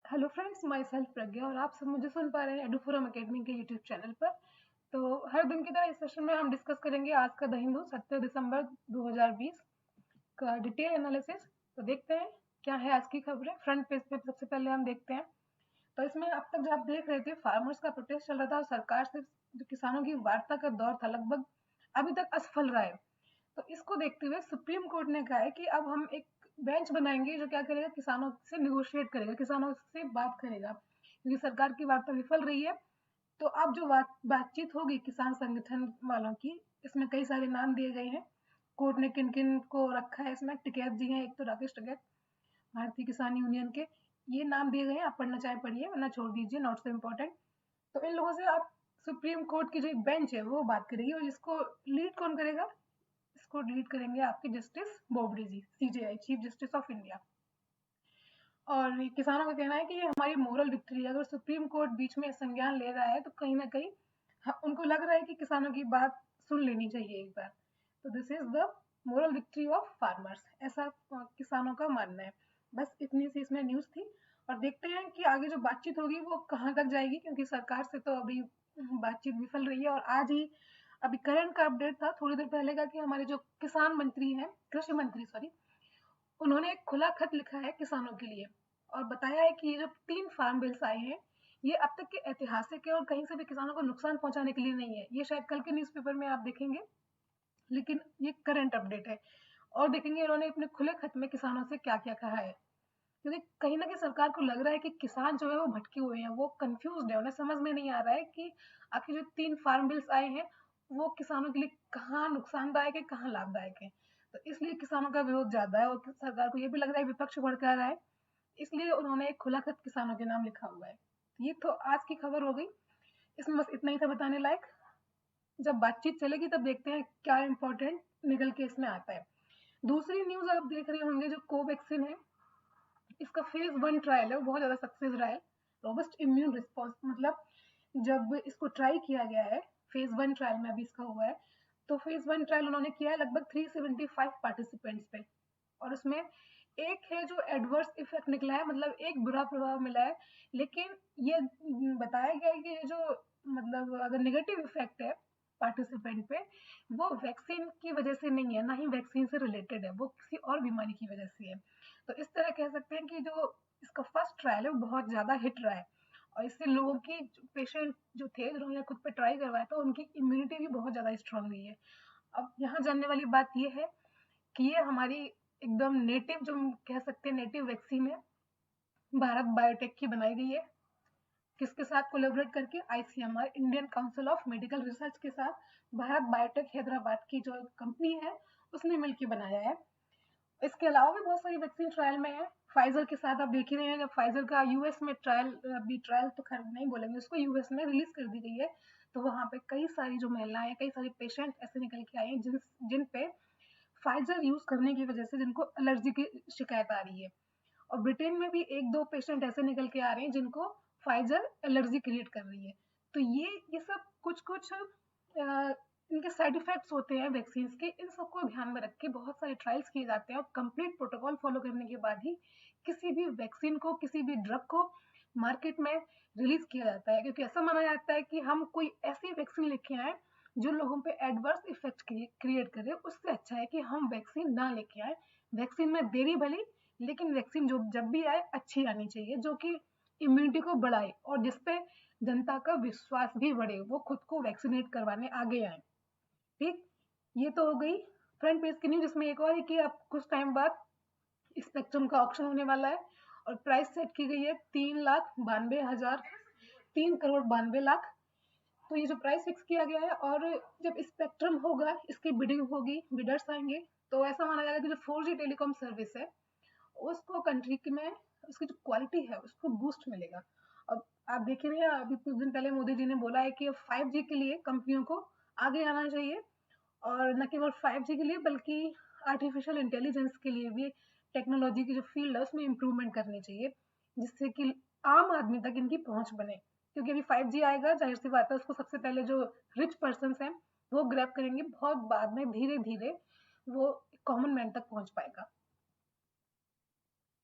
Hello friends, my self प्रज्ञा और आप सब मुझे सुन पा रहे हैं एडुफोरम अकेडमी के यूट्यूब चैनल पर। तो हर दिन की तरह इस सेशन में हम डिस्कस करेंगे आज का द हिंदू 17 दिसंबर 2020 का डिटेल एनालिसिस। तो देखते हैं क्या है आज की खबरें। फ्रंट पेज पे सबसे पहले हम देखते हैं। तो इसमें अब तक जो आप देख रहे थे, फार्मर्स का प्रोटेस्ट चल रहा था और सरकार से जो किसानों की वार्ता का दौर था लगभग अभी तक असफल रहा है। तो इसको देखते हुए सुप्रीम कोर्ट ने कहा है कि अब हम एक बेंच बनाएंगे जो क्या करेगा, किसानों से निगोशिएट करेगा, किसानों से बात करेगा, क्योंकि सरकार की वार्ता विफल रही है। तो अब जो बातचीत होगी किसान संगठन वालों की, इसमें कई सारे नाम दिए गए हैं। कोर्ट ने किन किन को रखा है इसमें, टिकैत जी हैं, एक तो राकेश टिकैत भारतीय किसान यूनियन के, ये नाम दिए गए हैं। आप पढ़ना चाहे पढ़िए, वरना छोड़ दीजिए, नॉट सो इम्पोर्टेंट। तो इन लोगों से आप सुप्रीम कोर्ट की जो एक बेंच है वो बात करेगी, और इसको लीड कौन करेगा? इसको लीड करेंगे आपके justice Bobde ji, CJI, chief justice of India. और किसानों का कहना है कि ये हमारी मोरल विक्ट्री है। अगर सुप्रीम कोर्ट बीच में संज्ञान ले रहा है तो कहीं ना कहीं उनको लग रहा है कि किसानों की बात सुन लेनी चाहिए एक बार। तो this is the moral victory of farmers, ऐसा किसानों का मानना है। बस इतनी सी इसमें न्यूज थी। और देखते हैं कि आगे जो बातचीत होगी वो कहाँ तक जाएगी, क्योंकि सरकार से तो अभी बातचीत विफल रही है। और आज ही अभी करंट का अपडेट था थोड़ी देर पहले का कि हमारे जो किसान मंत्री हैं, कृषि मंत्री सॉरी, उन्होंने एक खुला खत लिखा है किसानों के लिए और बताया है कि ये जो 3 फार्म बिल्स आए हैं, ये अब तक के ऐतिहासिक है और कहीं से भी किसानों को नुकसान पहुंचाने के लिए नहीं है। ये शायद कल के न्यूज़पेपर में आप देखेंगे, लेकिन ये करंट अपडेट है। और देखेंगे इन्होंने अपने खुले खत में किसानों से क्या क्या कहा है, क्योंकि कहीं ना कहीं सरकार को लग रहा है कि किसान जो है वो भटके हुए हैं, वो कंफ्यूज है, उन्हें समझ में नहीं आ रहा है कि आखिर जो 3 फार्म बिल्स आए हैं वो किसानों के लिए कहाँ नुकसानदायक है, कहाँ लाभदायक है। तो इसलिए किसानों का विरोध ज्यादा है और सरकार को ये भी लग रहा है विपक्ष भड़का रहा है, इसलिए उन्होंने एक खुला खत किसानों के नाम लिखा हुआ है। ये तो आज की खबर हो गई, इसमें बस इतना ही था बताने लायक। जब बातचीत चलेगी तब देखते हैं क्या इंपॉर्टेंट निकल के इसमें आता है। दूसरी न्यूज आप देख रहे होंगे, जो कोवैक्सीन है, इसका फेज 1 ट्रायल है वो बहुत ज्यादा सक्सेस रहा है। रोबस्ट इम्यून रिस्पॉन्स, मतलब जब इसको ट्राई किया गया है, फेज 1 ट्रायल में अभी इसका हुआ है, तो फेज 1 ट्रायल उन्होंने किया है लगभग 375 पार्टिसिपेंट्स पे। और उसमें एक है जो एडवर्स इफेक्ट निकला है, मतलब एक बुरा प्रभाव मिला है। लेकिन ये बताया गया है कि ये जो, मतलब अगर नेगेटिव इफेक्ट है पार्टिसिपेंट पे, वो वैक्सीन की वजह से नहीं है, ना ही वैक्सीन से रिलेटेड है, वो किसी और बीमारी की वजह से है। तो इस तरह कह सकते हैं कि जो इसका फर्स्ट ट्रायल है वो बहुत ज्यादा हिट रहा है, और इससे लोगों की, पेशेंट जो थे जिन्होंने खुद पे ट्राई करवाया था, उनकी इम्यूनिटी भी बहुत ज्यादा स्ट्रांग हुई है। अब यहाँ जानने वाली बात ये है कि ये हमारी एकदम नेटिव, जो हम कह सकते हैं नेटिव वैक्सीन है, भारत बायोटेक की बनाई गई है। किसके साथ कोलेबोरेट करके? ICMR, Indian council of medical research के साथ भारत बायोटेक हैदराबाद की जो कंपनी है उसने मिलकर बनाया है। इसके अलावा भी बहुत सारी वैक्सीन ट्रायल में है। फाइजर के साथ आप देख ही रहे हैं, जब फाइजर का यूएस में ट्रायल, अभी ट्रायल तो खैर नहीं बोलेंगे उसको, यूएस में रिलीज कर दी गई है। तो वहां पे कई सारी जो महिलाएं, कई सारे पेशेंट ऐसे निकल के आए हैं जिन पे फाइजर यूज करने की वजह से जिनको एलर्जी की शिकायत आ रही है। और ब्रिटेन में भी 1-2 पेशेंट ऐसे निकल के आ रहे हैं जिनको फाइजर एलर्जी क्रिएट कर रही है। तो ये सब कुछ कुछ इनके साइड इफेक्ट्स होते हैं वैक्सीन के, इन सबको ध्यान में रख के बहुत सारे ट्रायल्स किए जाते हैं और कंप्लीट प्रोटोकॉल फॉलो करने के बाद ही किसी भी वैक्सीन को, किसी भी ड्रग को मार्केट में रिलीज किया जाता है। क्योंकि ऐसा माना जाता है कि हम कोई ऐसी वैक्सीन लेके आए जो लोगों पे एडवर्स इफेक्ट क्रिएट करे, उससे अच्छा है कि हम वैक्सीन ना लेके आए। वैक्सीन में देरी भली, लेकिन वैक्सीन जो जब भी आए अच्छी आनी चाहिए, जो कि इम्यूनिटी को बढ़ाए और जिसपे जनता का विश्वास भी बढ़े, वो खुद को वैक्सीनेट करवाने आगे आए। ठीक, ये तो हो गई फ्रंट पेज की न्यूज। इसमें एक और है कि अब कुछ टाइम बाद स्पेक्ट्रम का ऑक्शन होने वाला है और प्राइस सेट की गई है 3,92,000, 3,92,00,000। तो ये जो प्राइस फिक्स किया गया है, और जब स्पेक्ट्रम होगा, इसकी बिडिंग होगी, बिडर्स आएंगे, तो ऐसा माना जाएगा कि जो 4G टेलीकॉम सर्विस है उसको कंट्री में, उसकी जो क्वालिटी है उसको बूस्ट मिलेगा। अब आप देख रहे हैं, अभी कुछ दिन पहले मोदी जी ने बोला है कि 5G के लिए कंपनियों को आगे आना चाहिए, और न केवल 5G के लिए बल्कि आर्टिफिशियल इंटेलिजेंस के लिए भी टेक्नोलॉजी की जो फील्ड है उसमें इम्प्रूवमेंट करनी चाहिए, जिससे कि आम आदमी तक इनकी पहुंच बने। क्योंकि अभी 5G आएगा, जाहिर सी बात है उसको सबसे पहले जो रिच पर्सन हैं वो ग्रैब करेंगे, बहुत बाद में धीरे धीरे वो कॉमन मैन तक पहुंच पाएगा।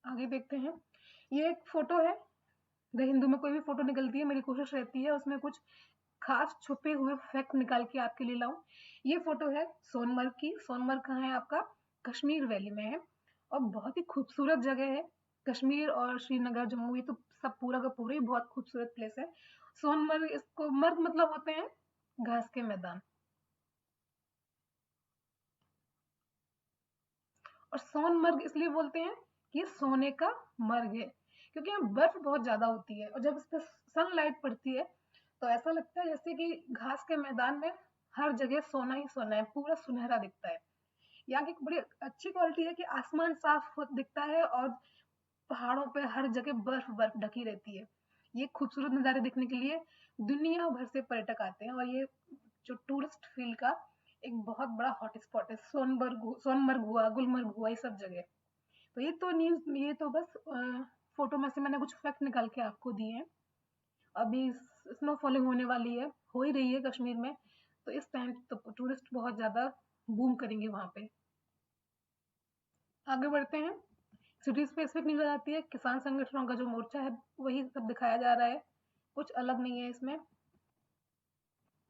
आगे देखते हैं, ये एक फोटो है द हिंदू में कोई भी फोटो निकलती है, मेरी कोशिश रहती है उसमें कुछ खास छुपे हुए फैक्ट निकाल के आपके लिए लाऊं। ये फोटो है सोनमर्ग की। सोनमर्ग कहाँ है आपका? कश्मीर वैली में है और बहुत ही खूबसूरत जगह है। कश्मीर और श्रीनगर, जम्मू, ये तो सब पूरा का पूरा ही बहुत खूबसूरत प्लेस है। सोनमर्ग, इसको मर्ग मतलब होते हैं घास के मैदान, और सोनमर्ग इसलिए बोलते हैं कि ये सोने का मर्ग है, क्योंकि यहाँ बर्फ बहुत ज्यादा होती है और जब इस पर सनलाइट पड़ती है तो ऐसा लगता है जैसे कि घास के मैदान में हर जगह सोना ही सोना है, पूरा सुनहरा दिखता है। यहाँ की बड़ी अच्छी क्वालिटी है कि आसमान साफ दिखता है और पहाड़ों पे हर जगह बर्फ बर्फ ढकी रहती है। ये खूबसूरत नज़ारे देखने के लिए दुनिया भर से पर्यटक आते हैं और ये जो टूरिस्ट फील्ड का एक बहुत बड़ा हॉट स्पॉट है। सोनमर्ग हुआ, गुलमर्ग हुआ, ये सब जगह। तो ये तो बस फोटो में से मैंने कुछ फैक्ट निकाल के आपको दिए हैं। अभी स्नो फॉलिंग होने वाली है, हो ही रही है कश्मीर में, तो इस टाइम तो टूरिस्ट बहुत ज्यादा बूम करेंगे वहां पे। आगे बढ़ते हैं। सिटी स्पेसिफिक न्यूज आती है। किसान संगठनों का जो मोर्चा है वही सब दिखाया जा रहा है, कुछ अलग नहीं है इसमें।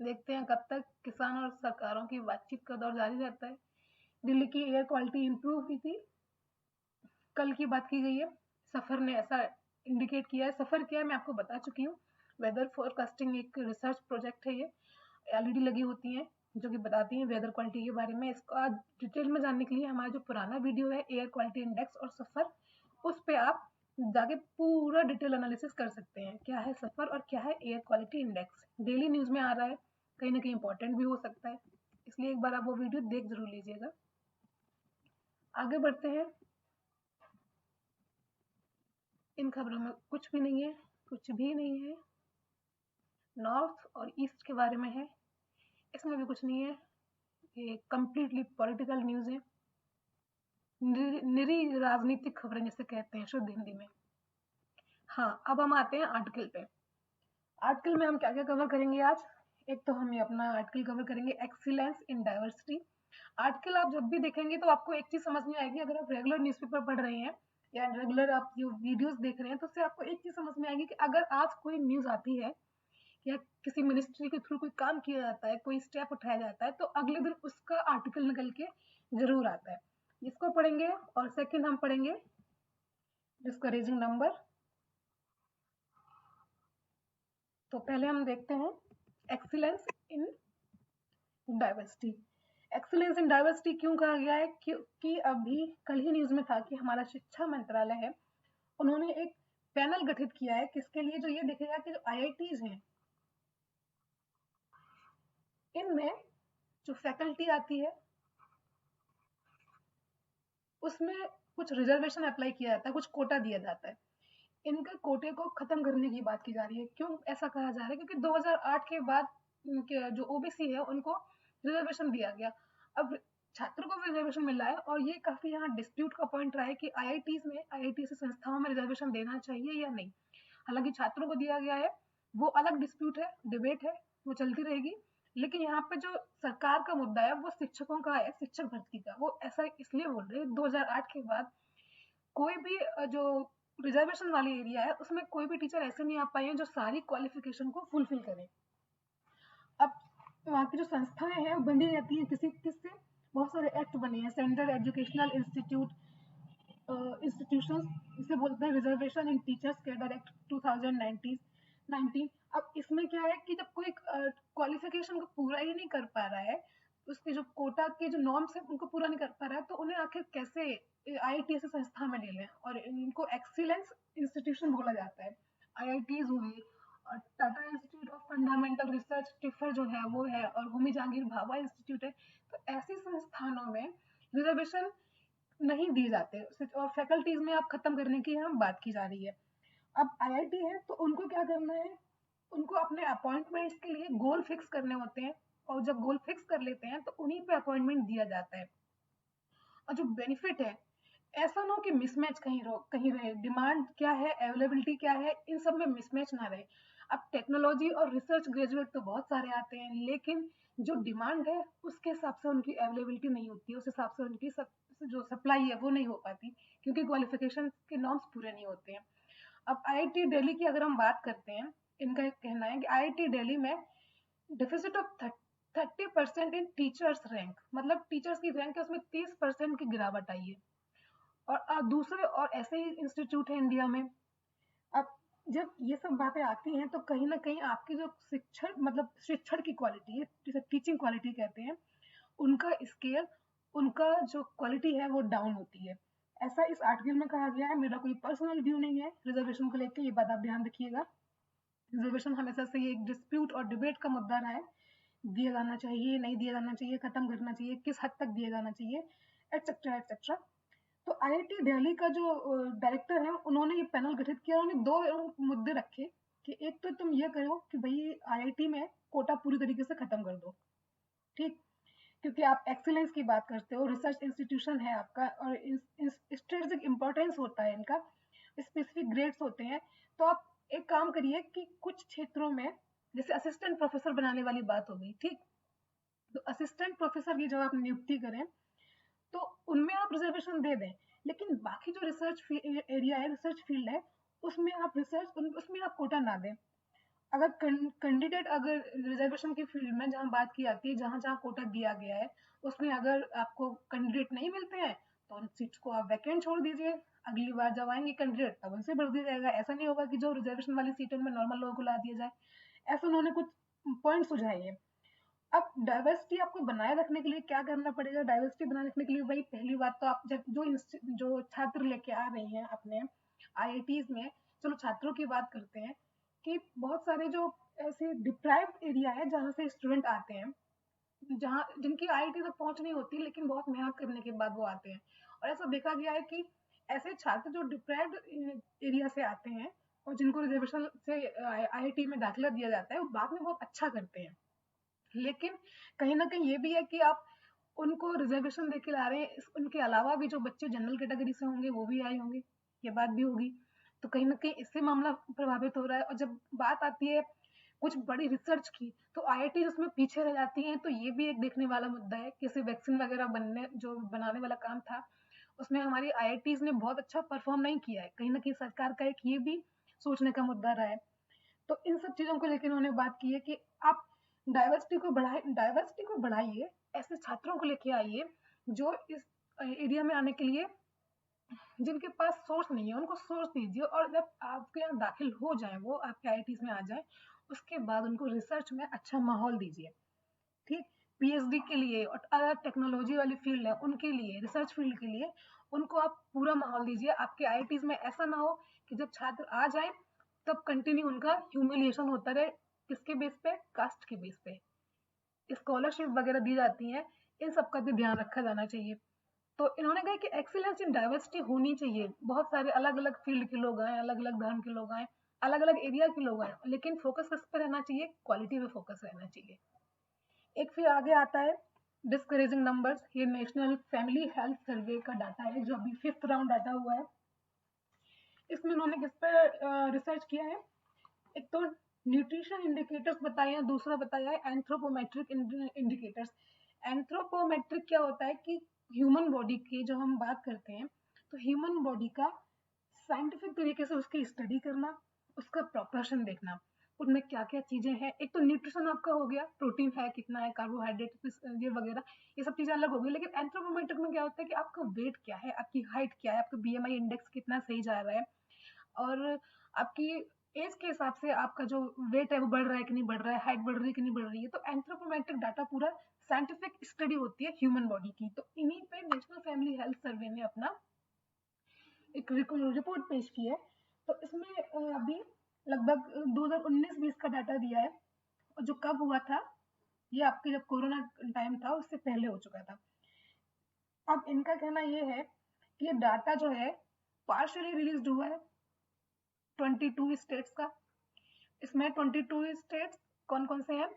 देखते हैं कब तक किसान और सरकारों की बातचीत का दौर जारी रहता है। दिल्ली की एयर क्वालिटी इंप्रूव हुई थी, कल की बात की गई है। सफर ने ऐसा इंडिकेट किया है। सफर क्या है मैं आपको बता चुकी हूँ। वेदर फोरकास्टिंग एक रिसर्च प्रोजेक्ट है। ये एलईडी लगी होती हैं जो कि बताती हैं वेदर क्वालिटी के बारे में। इसका डिटेल में जानने के लिए हमारा जो पुराना वीडियो है एयर क्वालिटी इंडेक्स और सफर, उस पे आप जाके पूरा डिटेल एनालिसिस कर सकते हैं, क्या है सफर और क्या है air quality index. Daily news में आ रहा है, कहीं ना कहीं इंपॉर्टेंट भी हो सकता है, इसलिए एक बार आप वो वीडियो देख जरूर लीजिएगा। आगे बढ़ते हैं। इन खबरों में कुछ भी नहीं है, कुछ भी नहीं है। नॉर्थ और ईस्ट के बारे में है, इसमें भी कुछ नहीं है। ये कंप्लीटली पॉलिटिकल न्यूज है, निरी राजनीतिक खबरें जिसे कहते हैं शुद्ध हिंदी में। हाँ, अब हम आते हैं आर्टिकल पे। आर्टिकल में हम क्या क्या कवर करेंगे आज? एक तो हम ये अपना आर्टिकल कवर करेंगे एक्सीलेंस इन डाइवर्सिटी। आर्टिकल आप जब भी देखेंगे तो आपको एक चीज समझ में आएगी, अगर आप रेगुलर न्यूज़पेपर पढ़ रहे हैं या रेगुलर आप जो वीडियोस देख रहे हैं तो उससे आपको एक चीज समझ में आएगी कि अगर आज कोई न्यूज आती है या किसी मिनिस्ट्री के थ्रू कोई काम किया जाता है, कोई स्टेप उठाया जाता है, तो अगले दिन उसका आर्टिकल निकल के जरूर आता है। इसको पढ़ेंगे और सेकंड हम पढ़ेंगे डिस्करेजिंग नंबर। तो पहले हम देखते हैं excellence in diversity. Excellence in diversity क्यों कहा गया है? क्योंकि अभी कल ही न्यूज में था कि हमारा शिक्षा मंत्रालय है, उन्होंने एक पैनल गठित किया है किसके लिए? जो ये देखेगा कि जो आईआईटीज हैं इनमें जो फैकल्टी आती है उसमें कुछ रिजर्वेशन अप्लाई किया जाता है, कुछ कोटा दिया जाता है। इनके कोटे को खत्म करने की बात की जा रही है। क्यों ऐसा कहा जा रहा है? क्योंकि 2008 के बाद इनके जो ओबीसी है उनको रिजर्वेशन दिया गया। अब छात्रों को रिजर्वेशन मिल रहा है और ये काफी यहाँ डिस्प्यूट का पॉइंट रहा है कि आईआईटी संस्थाओं में रिजर्वेशन देना चाहिए या नहीं। हालांकि छात्रों को दिया गया है, वो अलग डिस्प्यूट है, डिबेट है, वो चलती रहेगी। लेकिन यहाँ पे जो सरकार का मुद्दा है वो शिक्षकों का है, शिक्षक भर्ती का। वो ऐसा इसलिए बोल रहे हैं 2008 के बाद कोई भी जो रिजर्वेशन वाली एरिया है उसमें कोई भी टीचर ऐसे नहीं आ पाए हैं जो सारी क्वालिफिकेशन को फुलफिल करें। अब वहाँ की जो संस्थाएं हैं वो बनी रहती हैं किससे? बहुत सारे एक्ट बने हैं, सेंट्रल एजुकेशनल इंस्टीट्यूशंस, इसे बोलते हैं रिजर्वेशन इन टीचर्स कैडर एक्ट 2019। अब इसमें क्या है कि जब कोई क्वालिफिकेशन को पूरा ही नहीं कर पा रहा है, उसके जो कोटा के जो नॉर्म्स है उनको पूरा नहीं कर पा रहा है, तो उन्हें आखिर कैसे आईआईटी ऐसी संस्था में ले लें? और इनको एक्सीलेंस इंस्टीट्यूशन बोला जाता है। आईआईटीज हुई और Tata institute of fundamental research tipper जो है वो है, और होमी जहांगीर भाभा इंस्टीट्यूट है। तो ऐसे संस्थानों में रिजर्वेशन नहीं दिए जाते और फैकल्टीज में आप खत्म करने की हम बात की जा रही है। अब आईआईटी है तो उनको क्या करना है? उनको अपने अपॉइंटमेंट्स के लिए गोल फिक्स करने होते हैं, और जब गोल फिक्स कर लेते हैं तो उन्हीं पे अपॉइंटमेंट दिया जाता है। और जो बेनिफिट है, ऐसा ना हो कि मिसमैच कहीं रहे। डिमांड क्या है, अवेलेबिलिटी क्या है, इन सब में मिसमैच ना रहे। अब टेक्नोलॉजी और रिसर्च ग्रेजुएट तो बहुत सारे आते हैं, लेकिन जो डिमांड है उसके हिसाब से उनकी अवेलेबिलिटी नहीं होती है, उस हिसाब से उनकी जो सप्लाई है वो नहीं हो पाती, क्योंकि क्वालिफिकेशन के नॉर्म्स पूरे नहीं होते हैं। अब IIT दिल्ली की अगर हम बात करते हैं, इनका एक कहना है कि IIT दिल्ली में deficit of 30% in teachers rank, मतलब टीचर्स की रैंक है उसमें 30% की गिरावट आई है। और दूसरे और ऐसे ही इंस्टीट्यूट है इंडिया में। अब जब ये सब बातें आती हैं तो कहीं ना कहीं आपकी जो शिक्षण, मतलब शिक्षण की क्वालिटी है, जिसे टीचिंग क्वालिटी कहते हैं, उनका स्केल, उनका जो क्वालिटी है वो डाउन होती है। ऐसा इस आर्टिकल में कहा गया है। मेरा कोई पर्सनल व्यू नहीं है रिजर्वेशन को लेकर, ये बात आप ध्यान रखिएगा। रिजर्वेशन हमेशा से ये एक डिस्प्यूट और डिबेट का मुद्दा रहा है, दिया जाना चाहिए, नहीं दिया जाना चाहिए, खत्म करना चाहिए, किस हद तक दिया जाना चाहिए, एटसेट्रा एटसेट्रा। तो IIT दिल्ली का जो डायरेक्टर है, उन्होंने ये पैनल गठित किया। उन्होंने दो मुद्दे रखे कि एक तो तुम ये करो कि भाई IIT में कोटा पूरी तरीके से खत्म कर दो, ठीक, क्योंकि आप एक्सीलेंस की बात करते हो, रिसर्च इंस्टीट्यूशन है आपका, और स्ट्रेटेजिक इंपॉर्टेंस होता है इनका, स्पेसिफिक ग्रेड्स होते हैं। तो आप एक काम करिए कि कुछ क्षेत्रों में, जैसे असिस्टेंट प्रोफेसर बनाने वाली बात हो गई, ठीक, तो असिस्टेंट प्रोफेसर की जब आप नियुक्ति करें तो उनमें आप रिजर्वेशन दे दें, लेकिन बाकी जो रिसर्च एरिया है, रिसर्च फील्ड है, उसमें आप उसमें आप कोटा ना दें। अगर कैंडिडेट, अगर रिजर्वेशन की फील्ड में जहाँ बात की जाती है, जहाँ जहाँ कोटा दिया गया है, उसमें अगर आपको कैंडिडेट नहीं मिलते हैं तो उन सीट्स को आप वैकेंट छोड़ दीजिए। अगली बार जब आएंगे कैंडिडेट तब उनसे भर दिया जाएगा। ऐसा नहीं होगा कि जो रिजर्वेशन वाली सीटें में नॉर्मल लोगों को ला दिया जाए। ऐसे उन्होंने कुछ पॉइंट सुझाए हैं। अब डाइवर्सिटी आपको बनाए रखने के लिए क्या करना पड़ेगा? डाइवर्सिटी बनाए रखने के लिए वही पहली बात तो आप जब जो छात्र लेके आ रहे हैं अपने IITs में, चलो छात्रों की बात करते हैं, कि बहुत सारे जो ऐसे डिप्राइव्ड एरिया है जहाँ से स्टूडेंट आते हैं, जहाँ जिनकी IIT तक पहुंच नहीं होती, लेकिन बहुत मेहनत करने के बाद वो आते हैं। और ऐसा देखा गया है कि ऐसे छात्र जो डिप्राइव्ड एरिया से आते हैं और जिनको रिजर्वेशन से IIT में दाखिला दिया जाता है, वो बाद में बहुत अच्छा करते हैं। लेकिन कहीं ना कहीं ये भी है कि आप उनको रिजर्वेशन देके ला रहे हैं, उनके अलावा भी जो बच्चे जनरल कैटेगरी से होंगे वो भी आए होंगे, ये बात भी होगी। तो कहीं ना कहीं इससे मामला प्रभावित हो रहा है। और जब बात आती है कुछ बड़ी रिसर्च की, तो IIT उसमें पीछे रह जाती हैं। तो ये भी एक देखने वाला मुद्दा है। किसी वैक्सीन वगैरह जो बनाने वाला काम था, उसमें हमारी IITs ने बहुत अच्छा परफॉर्म नहीं किया है। कहीं ना कहीं सरकार का एक ये भी सोचने का मुद्दा रहा है। तो इन सब चीजों को लेकर उन्होंने बात की है कि आप डाइवर्सिटी को बढ़ाइए, ऐसे छात्रों को लेके आइए जो इस एरिया में आने के लिए, जिनके पास सोर्स नहीं है, उनको सोर्स दीजिए। और जब आपके यहाँ दाखिल हो जाए, वो आपके IITs में आ जाए, उसके बाद उनको रिसर्च में अच्छा माहौल दीजिए, ठीक। PhD के लिए और अदर टेक्नोलॉजी वाली फील्ड है उनके लिए, रिसर्च फील्ड के लिए उनको आप पूरा माहौल दीजिए। आपके IITs में ऐसा ना हो कि जब छात्र आ जाए तब कंटिन्यू उनका ह्यूमिलिएशन होता रहे। किसके बेस पे? कास्ट के बेस पे स्कॉलरशिप वगैरह दी जाती हैं, इन सब का भी ध्यान रखा जाना चाहिए। तो इन्होंने कहा कि एक्सीलेंस इन डाइवर्सिटी होनी चाहिए। बहुत सारे अलग अलग फील्ड के लोग आए, अलग अलग धर्म के लोग आए, अलग अलग एरिया के लोग आए, लेकिन फोकस किस पे रहना चाहिए? क्वालिटी पे फोकस रहना चाहिए। एक फिर आगे आता है डिस्करेजिंग नंबर्स। ये नेशनल फैमिली हेल्थ सर्वे का डाटा है जो अभी 5th राउंड डाटा हुआ है। इसमें उन्होंने किस पर रिसर्च किया है? एक तो न्यूट्रिशन इंडिकेटर्स बताए हैं, दूसरा बताया है एंथ्रोपोमेट्रिक इंडिकेटर्स। एंथ्रोपोमेट्रिक क्या होता है कि ह्यूमन बॉडी की जो हम बात करते हैं, तो ह्यूमन बॉडी का साइंटिफिक तरीके से उसकी स्टडी करना, उसका प्रोपोर्शन देखना, उनमें क्या क्या चीजें हैं। एक तो न्यूट्रिशन आपका हो गया, प्रोटीन है कितना है, कार्बोहाइड्रेट ये वगैरह, ये सब चीजें अलग हो गई। लेकिन एंथ्रोपोमेट्रिक में क्या होता है कि आपका वेट क्या है, आपकी हाइट क्या है, आपका BMI इंडेक्स कितना सही जा रहा है, और आपकी एज के हिसाब से आपका जो वेट है वो बढ़ रहा है कि नहीं बढ़ रहा है, हाइट बढ़ रही है कि नहीं बढ़ रही है। तो एंथ्रोपोमेट्रिक डाटा पूरा साइंटिफिक स्टडी होती है ह्यूमन बॉडी की। तो इन्हीं पे नेशनल फैमिली हेल्थ सर्वे ने अपना एक रिपोर्ट पेश की है। तो इसमें अभी लगभग 2019-20 का डाटा दिया है, और जो कब हुआ था, ये आपके जब कोरोना टाइम था उससे पहले हो चुका था। अब इनका कहना ये है कि ये डाटा जो है पार्शियली रिलीज हुआ है 22 स्टेट्स का। इसमें 22 स्टेट्स कौन कौन से हैं?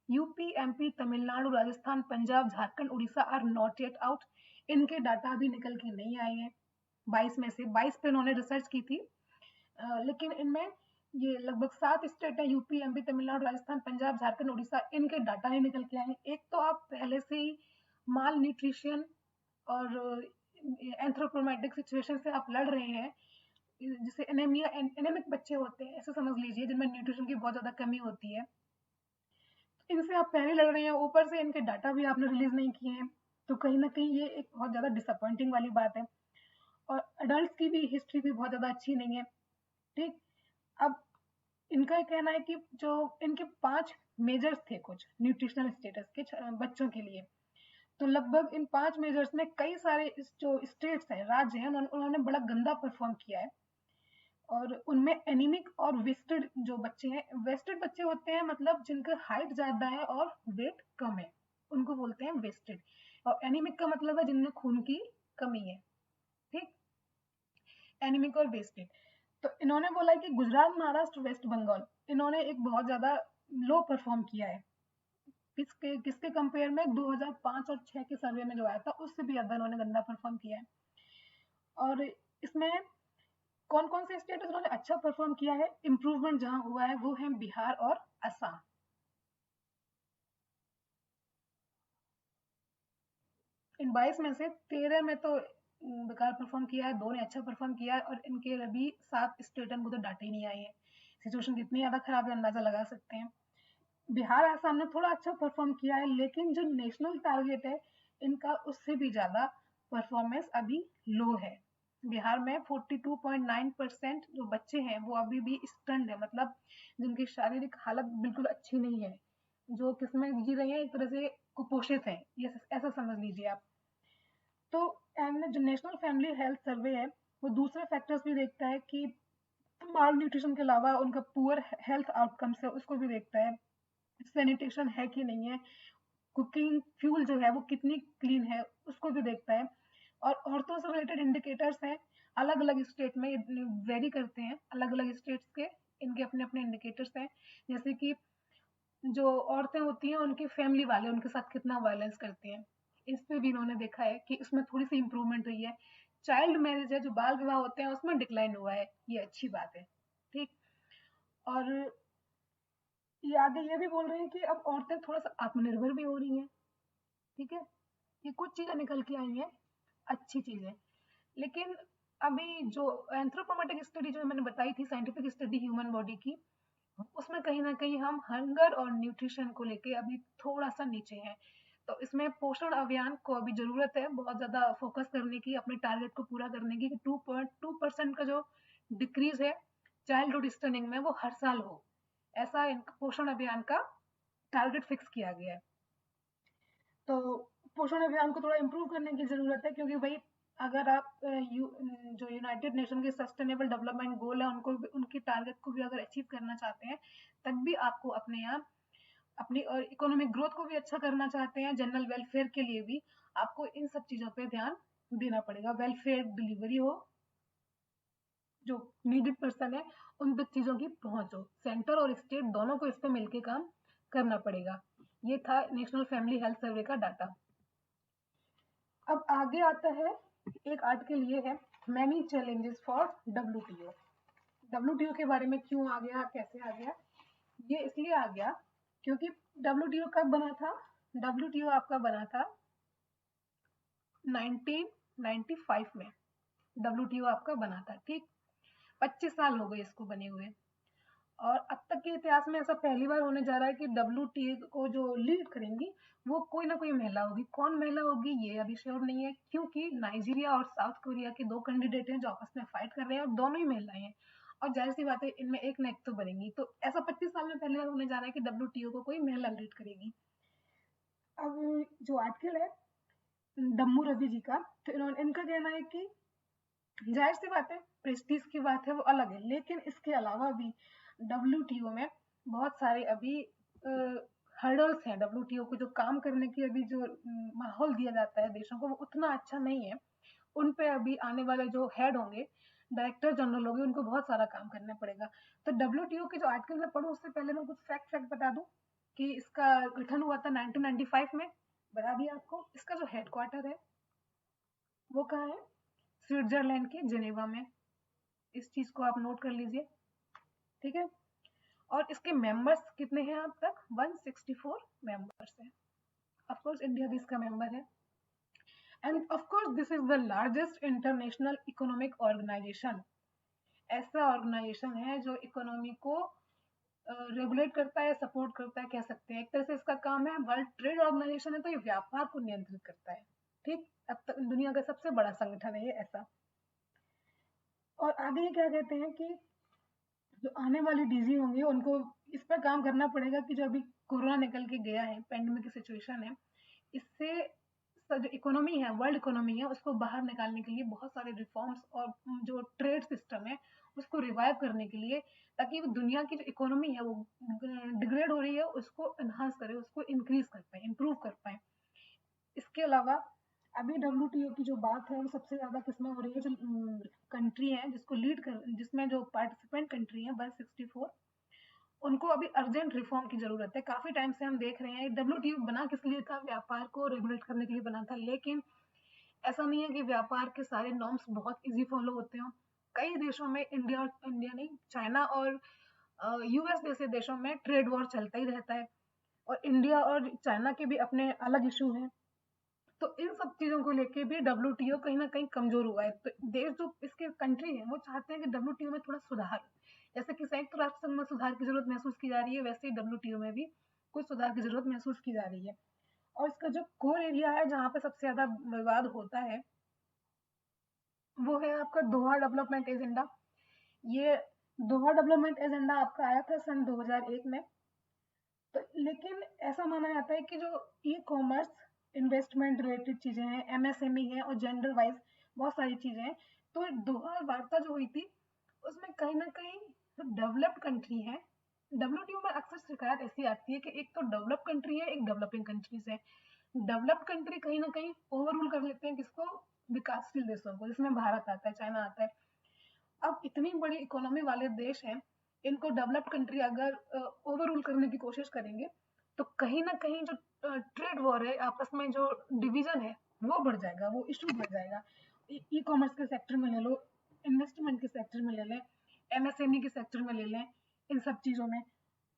UP, MP, Tamil Nadu, Rajasthan, Punjab, Jharkhand, Orissa are not yet out. इनके डाटा अभी निकल के नहीं आए हैं। 22 में से 22 पे उन्होंने रिसर्च की थी, लेकिन इनमें ये लगभग 7 स्टेट है, यूपी, MP, तमिलनाडु, राजस्थान, पंजाब, झारखंड, उड़ीसा, इनके डाटा नहीं निकल के आए हैं। एक तो आप पहले से ही माल न्यूट्रिशन और एंथ्रोपोमेट्रिक सिचुएशन से आप लड़ रहे हैं, जिसे एनेमिया एनेमिक बच्चे होते हैं ऐसे समझ लीजिए, जिनमें न्यूट्रिशन की बहुत ज़्यादा कमी होती है, इनसे आप पहले लड़ रहे हैं, ऊपर से इनके डाटा भी आपने रिलीज नहीं किए हैं, तो कहीं ना कहीं ये एक बहुत ज़्यादा डिसअपॉइंटिंग वाली बात है। और अडल्ट की भी हिस्ट्री भी बहुत ज़्यादा अच्छी नहीं है। ठीक, अब इनका कहना है कि जो इनके 5 मेजर्स थे कुछ न्यूट्रिशनल स्टेटस के बच्चों के लिए, तो लगभग इन 5 मेजर्स में कई सारे जो स्टेट्स हैं, राज्य हैं, उन्होंने बड़ा गंदा परफॉर्म किया है। और उनमें एनीमिक और वेस्टेड जो बच्चे हैं, वेस्टेड बच्चे होते हैं मतलब जिनका हाइट ज्यादा है और वेट कम है, उनको बोलते हैं वेस्टेड। और एनीमिक का मतलब है जिनमें खून की कमी है। ठीक, एनीमिक और वेस्टेड। तो इन्होंने बोला कि गुजरात, महाराष्ट्र, वेस्ट बंगाल, इन्होंने एक बहुत ज्यादा लो परफॉर्म किया है। किसके किसके कंपेयर में 2005 और 6 के सर्वे में जो आया था उससे भी ज्यादा इन्होंने गंदा परफॉर्म किया है। और इसमें कौन कौन से स्टेट उन्होंने अच्छा परफॉर्म किया है, इम्प्रूवमेंट जहां हुआ है वो है बिहार और असम। इन 22 में से 13 में तो बेकार परफॉर्म किया है, 2 ने अच्छा परफॉर्म किया है, और इनके अभी 7 स्टेट को तो डाटे ही नहीं आए हैं। सिचुएशन कितनी ज्यादा खराब है अंदाजा लगा सकते हैं। बिहार, असम ने थोड़ा अच्छा परफॉर्म किया है, लेकिन जो नेशनल टारगेट है इनका उससे भी ज्यादा परफॉर्मेंस अभी लो है। बिहार में 42.9% जो बच्चे हैं वो अभी भी स्टंड है, मतलब जिनकी शारीरिक हालत बिल्कुल अच्छी नहीं है, जो किस्में जी रही है, एक तरह से कुपोषित है, ये ऐसा समझ लीजिए आप। तो एंड जो नेशनल फैमिली हेल्थ सर्वे है वो दूसरे फैक्टर्स भी देखता है कि माल न्यूट्रिशन के अलावा उनका पुअर हेल्थ आउटकम्स है उसको भी देखता है, सैनिटेशन है कि नहीं है, कुकिंग फ्यूल जो है वो कितनी क्लीन है उसको भी देखता है। और औरतों से रिलेटेड इंडिकेटर्स हैं, अलग अलग स्टेट में वेरी करते हैं, अलग अलग स्टेट्स के इनके अपने अपने इंडिकेटर्स हैं। जैसे कि जो औरतें होती हैं उनके फैमिली वाले उनके साथ कितना वायलेंस करते हैं, इस पे भी इन्होंने देखा है कि उसमें थोड़ी सी इंप्रूवमेंट हुई है। चाइल्ड मैरिज है, जो बाल विवाह होते हैं उसमें डिक्लाइन हुआ है, ये अच्छी बात है। ठीक, और ये आगे ये भी बोल रहे हैं कि अब औरतें थोड़ा सा आत्मनिर्भर भी हो रही हैं। ठीक है, ये कुछ चीजें निकल के आई हैं, अच्छी चीजें। लेकिन अभी जो एंथ्रोपोमेट्रिक स्टडी जो मैंने बताई थी, साइंटिफिक स्टडी ह्यूमन बॉडी की, उसमें कहीं ना कहीं हम हंगर और न्यूट्रिशन को लेके अभी थोड़ा सा नीचे हैं। तो इसमें पोषण अभियान को अभी जरूरत है बहुत ज्यादा फोकस करने की, अपने टारगेट को पूरा करने की, 2.2% का जो डिक्रीज है चाइल्डहुड स्टनिंग में वो हर साल हो, ऐसा पोषण अभियान का टारगेट फिक्स किया गया है। तो पोषण अभियान को थोड़ा इम्प्रूव करने की जरूरत है, क्योंकि भाई अगर आप जो यूनाइटेड नेशन के सस्टेनेबल डेवलपमेंट गोल है उनको उनकी टारगेट को भी अगर अचीव करना चाहते हैं, तब भी आपको अपने यहाँ अपनी और इकोनॉमिक ग्रोथ को भी अच्छा करना चाहते हैं, जनरल वेलफेयर के लिए भी आपको इन सब चीजों पे ध्यान देना पड़ेगा। वेलफेयर डिलीवरी हो, जो नीडेड पर्सन है उन तक चीजों की पहुंच हो, सेंटर और स्टेट दोनों को इस पे मिलकर काम करना पड़ेगा। ये था नेशनल फैमिली हेल्थ सर्वे का डाटा। अब आगे आता है एक आर्टिकल, ये है many challenges for WTO. WTO के बारे में क्यों आ गया, कैसे आ गया, ये इसलिए आ गया क्योंकि डब्ल्यूटीओ कब बना था, डब्ल्यूटीओ आपका बना था 1995 में, डब्ल्यूटीओ आपका बना था। ठीक, 25 साल हो गए इसको बने हुए। और अब तक के इतिहास में ऐसा पहली बार होने जा रहा है कि डब्ल्यूटीओ को जो लीड करेंगी वो कोई ना कोई महिला होगी। कौन महिला होगी ये अभी श्योर नहीं है, क्योंकि नाइजीरिया और साउथ कोरिया के 2 कैंडिडेट हैं जो आपस में फाइट कर रहे हैं और दोनों ही महिलाएं हैं, और जाहिर सी बात है इनमें एक न एक तो बनेगी। तो ऐसा 25 साल में पहली बार होने जा रहा है कि डब्ल्यूटीओ को कोई महिला लीड करेगी। अब जो आर्टिकल है दम्मू रवि जी का, तो इन्होंने इनका कहना है कि जाहिर सी बात है प्रेस्टीज की बात है वो अलग है, लेकिन इसके अलावा भी डब्ल्यूटीओ में बहुत सारे अभी हर्डल्स हैं। डब्ल्यूटीओ को जो काम करने की अभी जो माहौल दिया जाता है देशों को वो उतना अच्छा नहीं है। उन पे अभी आने वाले जो हेड होंगे, डायरेक्टर जनरल होंगे, उनको बहुत सारा काम करना पड़ेगा। तो डब्ल्यूटीओ के जो आर्टिकल में पढ़ूं उससे पहले मैं कुछ फैक्ट बता दूं कि इसका गठन हुआ था 1995 में, बता दिया आपको। इसका जो हेडक्वार्टर है वो कहाँ है, स्विट्जरलैंड के जेनेवा में। इस चीज को आप नोट कर लीजिए, ठीक है। और इसके मेंबर्स कितने हैं अब तक, 164 मेंबर्स हैं। ऑफ कोर्स इंडिया भी इसका मेंबर है। And of course this is the largest international economic organization ऐसा ऑर्गेनाइजेशन है जो इकोनॉमी को रेगुलेट करता है, सपोर्ट करता है, कह सकते हैं। एक तरह से इसका काम है, वर्ल्ड ट्रेड ऑर्गेनाइजेशन है तो ये व्यापार को नियंत्रित करता है। ठीक, अब तक दुनिया का सबसे बड़ा संगठन है ये ऐसा। और आगे ये क्या कहते हैं कि जो आने वाली डीजी होंगे उनको इस पर काम करना पड़ेगा कि जो अभी कोरोना निकल के गया है, पेंडेमिक की सिचुएशन है, इससे जो इकोनॉमी है, वर्ल्ड इकोनॉमी है, उसको बाहर निकालने के लिए बहुत सारे रिफॉर्म्स और जो ट्रेड सिस्टम है उसको रिवाइव करने के लिए, ताकि वो दुनिया की जो इकोनॉमी है वो डिग्रेड हो रही है उसको एनहांस करे, उसको इंक्रीज कर पाए, इम्प्रूव कर पाए। इसके अलावा अभी डब्ल्यूटीओ की जो बात है वो सबसे ज्यादा किसमें हो रही है, जो कंट्री है जिसको लीड कर, जिसमें जो पार्टिसिपेंट कंट्री है 164, उनको अभी अर्जेंट रिफॉर्म की जरूरत है। काफी टाइम से हम देख रहे हैं डब्ल्यूटीओ बना किस लिए था, व्यापार को रेगुलेट करने के लिए बना था, लेकिन ऐसा नहीं है कि व्यापार के सारे नॉर्म्स बहुत इजी फॉलो होते हो। कई देशों में, इंडिया नहीं, चाइना और यूएस जैसे देशों में ट्रेड वॉर चलता ही रहता है, और इंडिया और चाइना के भी अपने अलग इशू हैं। तो इन सब चीजों को लेके भी डब्ल्यूटीओ कहीं ना कहीं कमजोर हुआ है। तो देश जो इसके कंट्री है वो चाहते हैं कि डब्ल्यूटीओ में थोड़ा सुधार, जैसे कि संयुक्त राष्ट्र संघ में सुधार की जरूरत महसूस की जा रही है, वैसे ही डब्ल्यूटीओ में भी कुछ सुधार की जरूरत महसूस की जा रही है। और इसका जो कोर एरिया है जहाँ पे सबसे ज्यादा विवाद होता है वो है आपका दोहा डेवलपमेंट एजेंडा। ये दोहा डेवलपमेंट एजेंडा आपका आया था सन 2001 में। तो लेकिन ऐसा माना जाता है कि जो ई कॉमर्स, इन्वेस्टमेंट रिलेटेड चीजें हैं, एमएसएमई है और जेंडर वाइज बहुत सारी चीजें हैं, तो दोहा वार्ता जो हुई थी उसमें कहीं ना कहीं जो डेवलप्ड कंट्री है, डब्ल्यूटीओ में अक्सर शिकायत ऐसी आती है कि एक तो डेवलप कंट्री है, एक डेवलपिंग कंट्रीज है। डेवलप्ड कंट्री कहीं ना कहीं ओवररूल कर लेते हैं किसको, विकासशील देशों को, जिसमें भारत आता है, चाइना आता है। अब इतनी बड़ी इकोनॉमी वाले देश हैं, इनको डेवलप्ड कंट्री अगर ओवररूल करने की कोशिश करेंगे तो कहीं ना कहीं जो ट्रेड वॉर है, आपस में जो डिवीजन है वो बढ़ जाएगा, वो इशू बढ़ जाएगा। ई कॉमर्स के सेक्टर में ले लो, इन्वेस्टमेंट के सेक्टर में ले लें, एमएसएमई के सेक्टर में ले लें, इन सब चीजों में।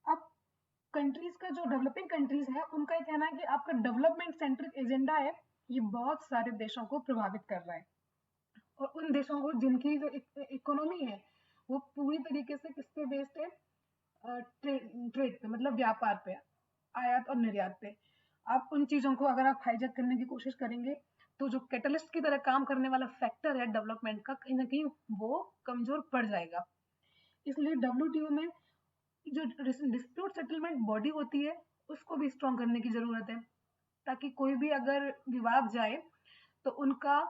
अब कंट्रीज का जो डेवलपिंग कंट्रीज है उनका ये कहना है कि आपका डेवलपमेंट सेंट्रिक एजेंडा है, ये बहुत सारे देशों को प्रभावित कर रहा है। और उन देशों को जिनकी जो इकोनॉमी है वो पूरी तरीके से किस पे बेस्ड है, ट्रेड पे, मतलब व्यापार पे, आयात और निर्यात पे। आप उन चीजों को अगर आप हाईजैक करने की कोशिश करेंगे तो जो कैटलिस्ट की तरह काम करने वाला फैक्टर है डेवलपमेंट का, कहीं ना कहीं वो कमजोर पड़ जाएगा। इसलिए डब्ल्यूटीओ में जो डिस्प्यूट सेटलमेंट बॉडी होती है उसको भी स्ट्रॉन्ग करने की जरूरत है, ताकि कोई भी अगर विवाद जाए तो उनका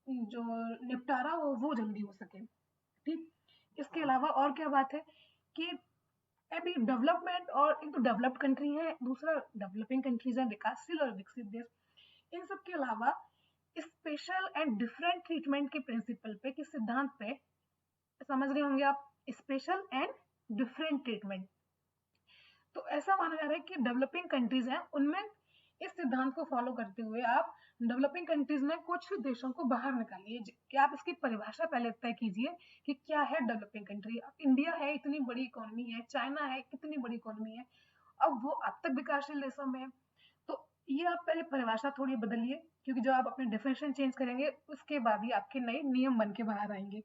जो निपटारा हो वो जल्दी हो सके। ठीक, इसके अलावा और क्या बात है कि अभी डेवलपमेंट, और एक तो डेवलप्ड कंट्री है, दूसरा डेवलपिंग कंट्रीज है, विकासशील और विकसित देश। इन सब के अलावा स्पेशल एंड डिफरेंट ट्रीटमेंट के प्रिंसिपल पे, किस सिद्धांत पे, समझ रहे होंगे आप, स्पेशल एंड डिफरेंट ट्रीटमेंट। तो ऐसा माना जा रहा है कि डेवलपिंग कंट्रीज हैं उनमें इस सिद्धांत को फॉलो करते हुए आप डेवलपिंग कंट्रीज में कुछ देशों को बाहर निकालिए। कि आप इसकी परिभाषा पहले तय कीजिए कि क्या है डेवलपिंग कंट्री। अब इंडिया है, इतनी बड़ी इकोनॉमी है, चाइना है, कितनी बड़ी इकोनॉमी है, अब वो अब तक विकासशील देशों में है। तो ये आप पहले परिभाषा थोड़ी बदलिए, क्योंकि जब आप अपनी डेफिनेशन चेंज करेंगे उसके बाद ही आपके नए नियम बन के बाहर आएंगे।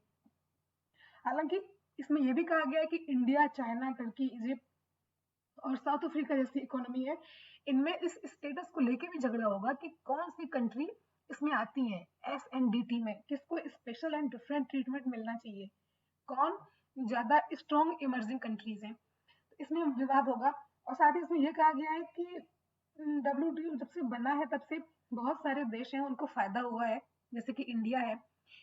हालांकि इसमें यह भी कहा गया है कि इंडिया, चाइना, टर्की, इजिप्ट और साउथ अफ्रीका जैसी इकोनॉमी है, इनमें इस स्टेटस को लेके भी झगड़ा होगा कि कौन सी कंट्री इसमें आती है, SNDT में, किसको स्पेशल एंड डिफरेंट ट्रीटमेंट मिलना चाहिए, कौन ज्यादा स्ट्रॉन्ग इमर्जिंग कंट्रीज हैं, इसमें विवाद होगा। और साथ ही इसमें यह कहा गया है कि WTO जब से बना है तब से बहुत सारे देश हैं उनको फायदा हुआ है, जैसे कि इंडिया है,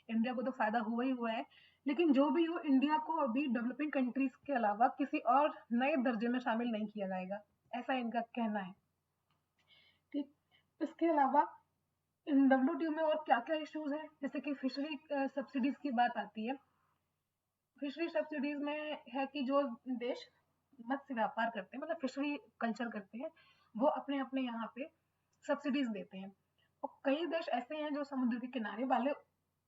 इंडिया को तो फायदा हुआ ही हुआ है। लेकिन जो भी हो, इंडिया को अभी डेवलपिंग कंट्रीज के अलावा किसी और नए दर्जे में शामिल नहीं किया जाएगा, ऐसा इनका कहना है। ठीक, इसके अलावा इन WTO में और क्या क्या इश्यूज है, जैसे कि फिशरी सब्सिडीज की बात आती है। फिशरी सब्सिडीज में है कि जो देश मत्स्य व्यापार करते हैं, मतलब फिशरी कल्चर करते हैं, वो अपने अपने यहाँ पे सब्सिडीज देते हैं। और कई देश ऐसे हैं जो समुद्र के किनारे वाले,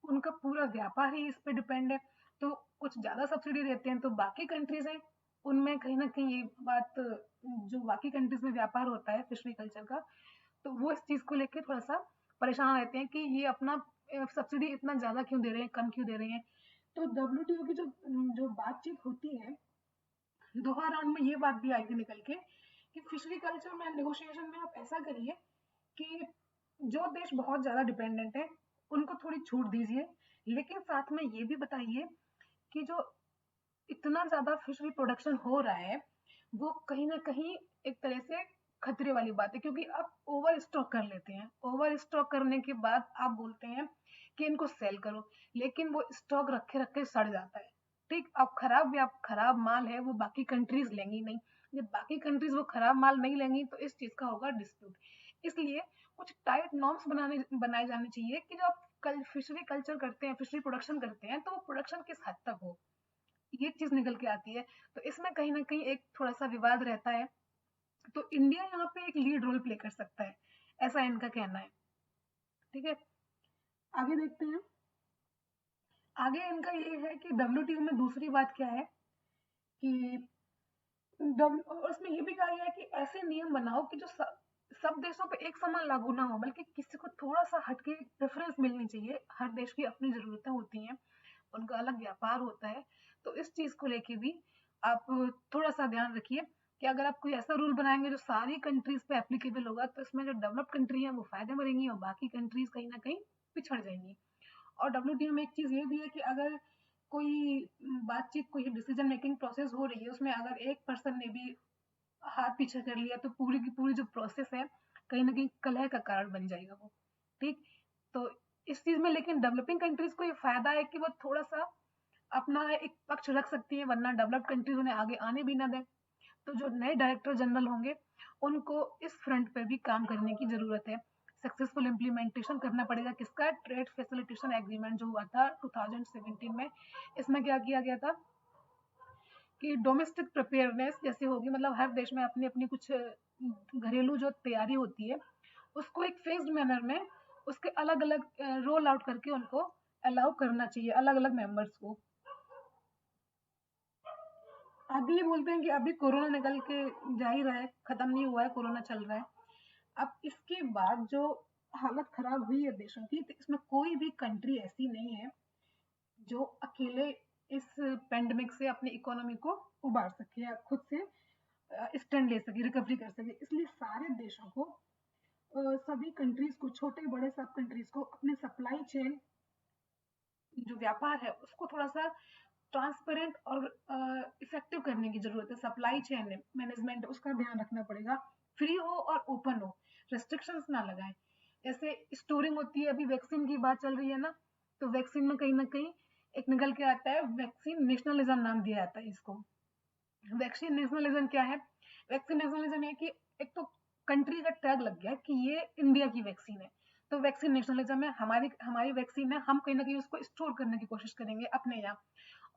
उनका पूरा व्यापार ही इस पे डिपेंड है, तो कुछ ज्यादा सब्सिडी देते हैं। तो बाकी कंट्रीज हैं उनमें कहीं ना कहीं ये बात, जो बाकी कंट्रीज में व्यापार होता है फिशरी कल्चर का, तो वो इस चीज को लेके थोड़ा सा परेशान रहते हैं कि ये अपना सब्सिडी इतना ज्यादा क्यों दे रहे हैं, कम क्यों दे रहे हैं। तो WTO की जो जो बातचीत होती है, दोहा राउंड में ये बात भी आई थी निकल के कि फिशरी कल्चर में नेगोशिएशन में आप ऐसा करिए कि जो देश बहुत ज्यादा डिपेंडेंट है उनको थोड़ी छूट दीजिए, लेकिन साथ में ये भी बताइए कि जो इतना ज्यादा फिशरी प्रोडक्शन हो रहा है वो कहीं ना कहीं एक तरह से खतरे वाली बात है, क्योंकि आप ओवर स्टॉक कर लेते हैं। ओवर स्टॉक करने के बाद आप बोलते हैं कि इनको सेल करो, लेकिन वो स्टॉक रखे रखे सड़ जाता है। ठीक, अब खराब माल है वो बाकी कंट्रीज लेंगी नहीं। जब बाकी कंट्रीज वो खराब माल नहीं लेंगी तो इस चीज का होगा डिस्प्यूट। इसलिए कुछ टाइट नॉर्म्स बनाए जाने चाहिए कि जो आप कल फिशरी कल्चर करते हैं, फिशरी प्रोडक्शन करते हैं, तो वो प्रोडक्शन किस हद तक हो, ये चीज निकल के आती है। तो इसमें कहीं ना कहीं एक थोड़ा सा विवाद रहता है। तो इंडिया यहाँ पे एक लीड रोल प्ले कर सकता है, ऐसा इनका कहना है। ठीक है, आगे देखते हैं। आगे इनका ये है कि WTO में दूसरी बात क्या है कि और उसमें ये भी कहा गया है कि ऐसे नियम बनाओ कि जो सब देशों पे एक समान लागू ना हो, बल्कि किसी को थोड़ा सा हटके प्रेफरेंस मिलनी चाहिए। हर देश की अपनी जरूरतें होती हैं, उनका अलग व्यापार होता है। तो इस चीज को लेके भी आप थोड़ा सा ध्यान रखिए कि अगर आप कोई ऐसा रूल बनाएंगे जो सारी कंट्रीज पे एप्लीकेबल होगा, तो इसमें जो डेवलप्ड कंट्री है वो फायदे मरेंगी और बाकी कंट्रीज कहीं ना कहीं पिछड़ जाएंगी। और WTO में एक चीज ये भी है कि अगर कोई बातचीत, कोई डिसीजन मेकिंग प्रोसेस हो रही है, उसमें अगर एक पर्सन ने भी हाथ पीछे कर लिया तो पूरी की पूरी जो प्रोसेस है कहीं ना कहीं कलह का कारण बन जाएगा वो। ठीक, तो इस चीज में लेकिन डेवलपिंग कंट्रीज को ये फायदा है कि वो थोड़ा सा अपना एक पक्ष रख सकती है, वरना डेवलप्ड कंट्रीज उन्हें आगे आने भी ना दें। तो जो नए डायरेक्टर जनरल होंगे उनको इस फ्रंट पर भी काम करने की जरूरत है। सक्सेसफुल इम्प्लीमेंटेशन करना पड़ेगा किसका, ट्रेड फैसिलिटेशन एग्रीमेंट जो हुआ था 2017 में। इसमें क्या किया गया था कि डोमेस्टिक प्रिपेयरनेस जैसे होगी, मतलब हर देश में अपनी अपनी कुछ घरेलू जो तैयारी होती है उसको एक फेज्ड मैनर में उसके अलग अलग रोल आउट करके उनको अलाउ करना चाहिए, अलग अलग मेंबर्स को। आगे ये बोलते हैं कि अभी कोरोना निकल के जा ही रहा है, खत्म नहीं हुआ है, कोरोना चल रहा है। अब इसके बाद जो हालत खराब हुई है देशों की, तो इसमें कोई भी कंट्री ऐसी नहीं है जो अकेले इस पेंडेमिक से अपनी इकोनॉमी को उबार सके या खुद से स्टैंड ले सके, रिकवरी कर सके। इसलिए सारे देशों को, सभी कंट्रीज को, छोटे बड़े सब कंट्रीज को अपने सप्लाई चेन जो व्यापार है उसको थोड़ा सा ट्रांसपेरेंट और इफेक्टिव करने की जरूरत है। सप्लाई चेन मैनेजमेंट उसका ध्यान रखना पड़ेगा, फ्री हो और ओपन हो, रेस्ट्रिक्शंस ना लगाएं। जैसे स्टोरिंग होती है, अभी वैक्सीन की बात चल रही है ना, तो वैक्सीन में कहीं ना कहीं एक निकल के आता है वैक्सीन नेशनलिज्म, नाम दिया जाता है इसको। वैक्सीन नेशनलिज्म क्या है? वैक्सीन नेशनलिज्म है कि एक तो कंट्री का टैग लग गया कि ये इंडिया की वैक्सीन है, तो वैक्सीन नेशनलिज्म है, हमारी हमारी वैक्सीन है, हम कहीं ना कहीं उसको स्टोर करने की कोशिश करेंगे अपने यहाँ,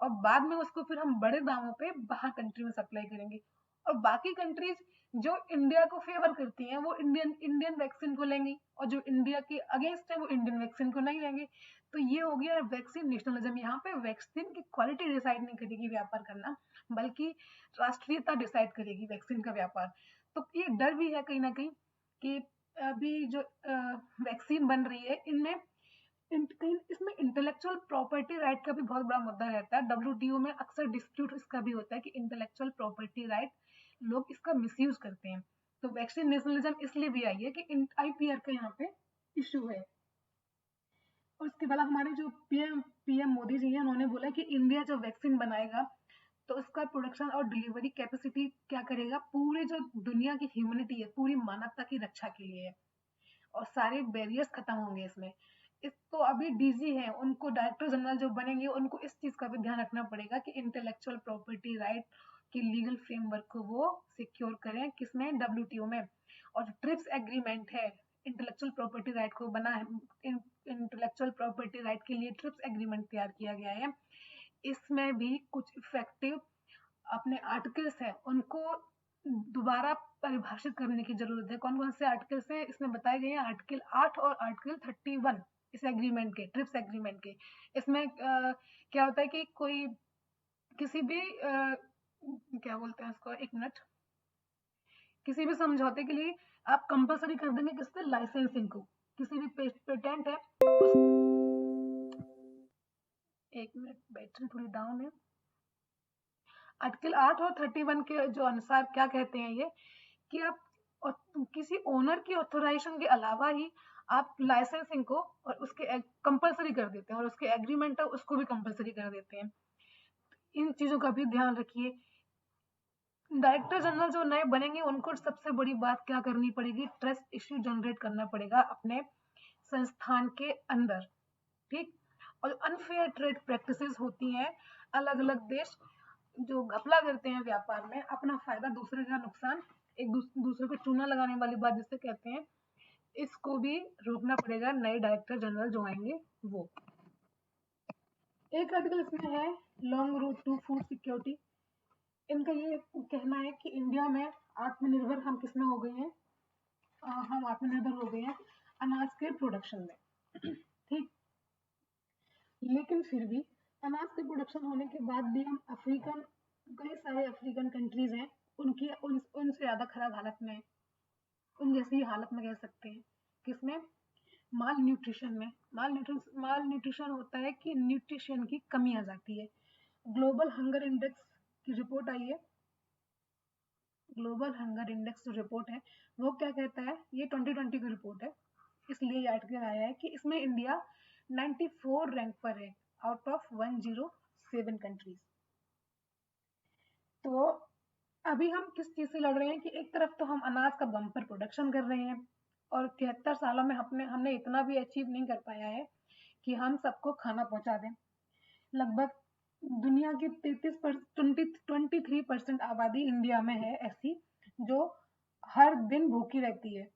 और बाद में उसको फिर हम बड़े दामों पे बाहर कंट्री में सप्लाई करेंगे। और बाकी कंट्रीज जो इंडिया को फेवर करती हैं वो इंडियन इंडियन वैक्सीन को लेंगी, और जो इंडिया के अगेंस्ट है वो इंडियन वैक्सीन को नहीं लेंगे। तो ये हो गया वैक्सीन नेशनलिज्म। यहाँ पे वैक्सीन की क्वालिटी डिसाइड नहीं करेगी व्यापार करना, बल्कि राष्ट्रीयता डिसाइड करेगी वैक्सीन का व्यापार। तो ये डर भी है कहीं ना कहीं कि अभी जो वैक्सीन बन रही है इनमें कहीं इसमें इंटेलेक्चुअल प्रॉपर्टी राइट का भी बहुत बड़ा मुद्दा रहता है। WTO में अक्सर डिस्प्यूट इसका भी होता है कि इंटेलेक्चुअल प्रॉपर्टी राइट लोग इसका मिसयूज करते हैं। तो वैक्सीन नेशनलिज्म इसलिए भी आई है कि IPR का यहाँ पे इशू है। और उसके बाद हमारे जो पीएम मोदी जी हैं, उन्होंने बोला कि इंडिया जो वैक्सीन बनाएगा तो उसका प्रोडक्शन और डिलीवरी कैपेसिटी क्या करेगा, पूरे जो दुनिया की ह्यूमनिटी है, पूरी मानवता की रक्षा के लिए है, और सारे बैरियर्स खत्म होंगे इसमें। इस तो अभी DG हैं, उनको डायरेक्टर जनरल जो बनेंगे उनको इस चीज का भी ध्यान रखना पड़ेगा कि इंटेलेक्चुअल प्रॉपर्टी राइट की लीगल फ्रेमवर्क को वो सिक्योर करें, किसमें, WTO में। और ट्रिप्स एग्रीमेंट है, इंटेलेक्चुअल प्रॉपर्टी राइट को बना है, इंटेलेक्चुअल प्रॉपर्टी राइट के लिए ट्रिप्स एग्रीमेंट तैयार किया गया है। इसमें भी कुछ इफेक्टिव अपने आर्टिकल्स हैं उनको दोबारा परिभाषित करने की जरूरत है। कौन कौन से आर्टिकल्स हैं इसमें बताए गए हैं, आर्टिकल 8 और आर्टिकल 31 इस एग्रीमेंट के, ट्रिप्स एग्रीमेंट के। इसमें क्या होता है कि कोई किसी भी क्या बोलते हैं उसको, एक मिनट, किसी भी समझौते के लिए आप कंपलसरी कर देंगे किससे, लाइसेंसिंग को। किसी भी पेटेंट है एक मिनट, बैटरी थोड़ी डाउन है। आर्टिकल 8 और 31 के जो अनुसार क्या कहते हैं ये, कि आप किसी ओनर की ऑथोराइजेशन के अलावा ही आप लाइसेंसिंग को और उसके कंपलसरी कर देते हैं, और उसके एग्रीमेंट है उसको भी कंपलसरी कर देते हैं। इन चीजों का भी ध्यान रखिए। डायरेक्टर जनरल जो नए बनेंगे उनको सबसे बड़ी बात क्या करनी पड़ेगी, ट्रस्ट इश्यू जनरेट करना पड़ेगा अपने संस्थान के अंदर, ठीक। और अनफेयर ट्रेड प्रैक्टिसेस होती हैं, अलग अलग देश जो घपला करते हैं व्यापार में, अपना फायदा दूसरे का नुकसान, एक दूसरे को चूना लगाने वाली बात जिसे कहते हैं, इसको भी रोकना पड़ेगा नए डायरेक्टर जनरल जो आएंगे वो। एक आर्टिकल इसमें है long route to food security. इनका ये कहना है कि इंडिया में आत्मनिर्भर हम किसमें हो गए हैं, हम आत्मनिर्भर हो गए हैं अनाज के प्रोडक्शन में, ठीक। लेकिन फिर भी अनाज के प्रोडक्शन होने के बाद भी हम अफ्रीकन, कई सारे अफ्रीकन कंट्रीज हैं उनकी उनसे ज्यादा खराब हालत में, उन जैसी हालत में कह सकते हैं, किसमें, माल न्यूट्रिशन में। माल न्यूट्रिशन होता है कि न्यूट्रिशन की कमी आ जाती है। ग्लोबल हंगर इंडेक्स की रिपोर्ट आई है, ग्लोबल हंगर इंडेक्स जो रिपोर्ट है वो क्या कहता है, ये 2020 की रिपोर्ट है, इसलिए ये आर्टिकल आया है कि इसमें इंडिया 94 रैंक पर है आउट ऑफ 107 कंट्रीज। तो अभी हम किस चीज से लड़ रहे हैं कि एक तरफ तो हम अनाज का बम्पर प्रोडक्शन कर रहे हैं, और 73 सालों में हमने इतना भी अचीव नहीं कर पाया है कि हम सबको खाना पहुंचा दें। लगभग दुनिया की 23% आबादी इंडिया में है ऐसी जो हर दिन भूखी रहती है।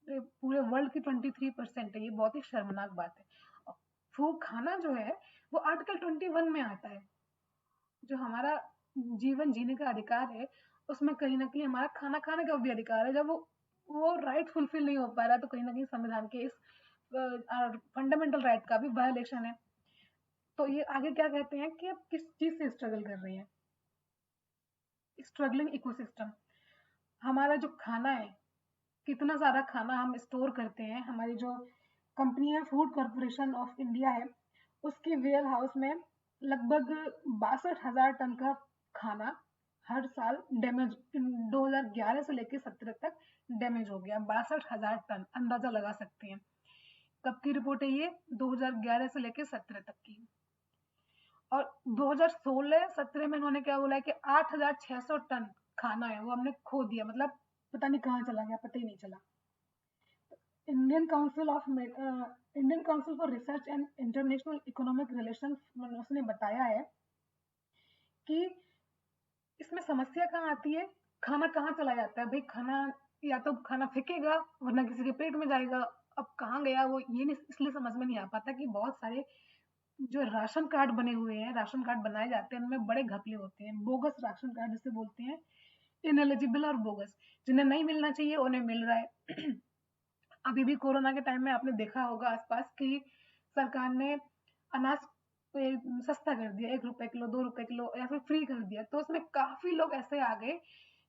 पूरे वर्ल्ड की 23% है, ये बहुत ही शर्मनाक बात है। फूड खाना जो है वो आर्टिकल 21 में आता है, जो हमारा जीवन जीने का अधिकार है, उसमें कहीं ना कहीं हमारा खाना खाने का भी अधिकार है। जब वो राइट फुलफिल नहीं हो पा रहा, तो कहीं ना कहीं संविधान के इस फंडामेंटल राइट का भी वायलेशन है। तो ये आगे क्या कहते हैं कि अब किस चीज से स्ट्रगल कर रहे हैं, स्ट्रगलिंग इकोसिस्टम। हमारा जो खाना है, कितना सारा खाना हम स्टोर करते हैं, हमारी जो कंपनी है फूड कॉर्पोरेशन ऑफ इंडिया है, उसके वेयर हाउस में लगभग 62,000 टन का खाना हर साल डैमेज, 2011 से लेकर 17 तक डैमेज हो गया। 62,000 टन, अंदाजा लगा सकते हैं। कब की रिपोर्ट है ये, 2011 से लेकर 17 तक की। और 2016-17 में इन्होंने क्या बोला है कि 8,600 टन खाना है वो हमने खो दिया, मतलब पता नहीं कहाँ चला गया, पता ही नहीं चला। Indian council for research and international economic relations, उसने बताया है कि इसमें समस्या कहाँ आती है, खाना कहाँ चला जाता है भाई। खाना या तो खाना फेंकेगा वरना किसी के पेट में जाएगा, अब कहाँ गया वो ये नहीं, इसलिए समझ में नहीं आ पाता कि बहुत सारे जो राशन कार्ड बने हुए हैं, राशन कार्ड बनाए जाते हैं, उनमें बड़े घपले होते हैं। बोगस राशन कार्ड जिसे बोलते हैं, इनएलिजिबल और बोगस, जिन्हें नहीं मिलना चाहिए उन्हें मिल रहा है। अभी भी कोरोना के टाइम में आपने देखा होगा आसपास कि सरकार ने अनाज सस्ता कर दिया, 1 रुपए किलो, 2 रुपए किलो, या फिर फ्री कर दिया। तो उसमें काफी लोग ऐसे आ गए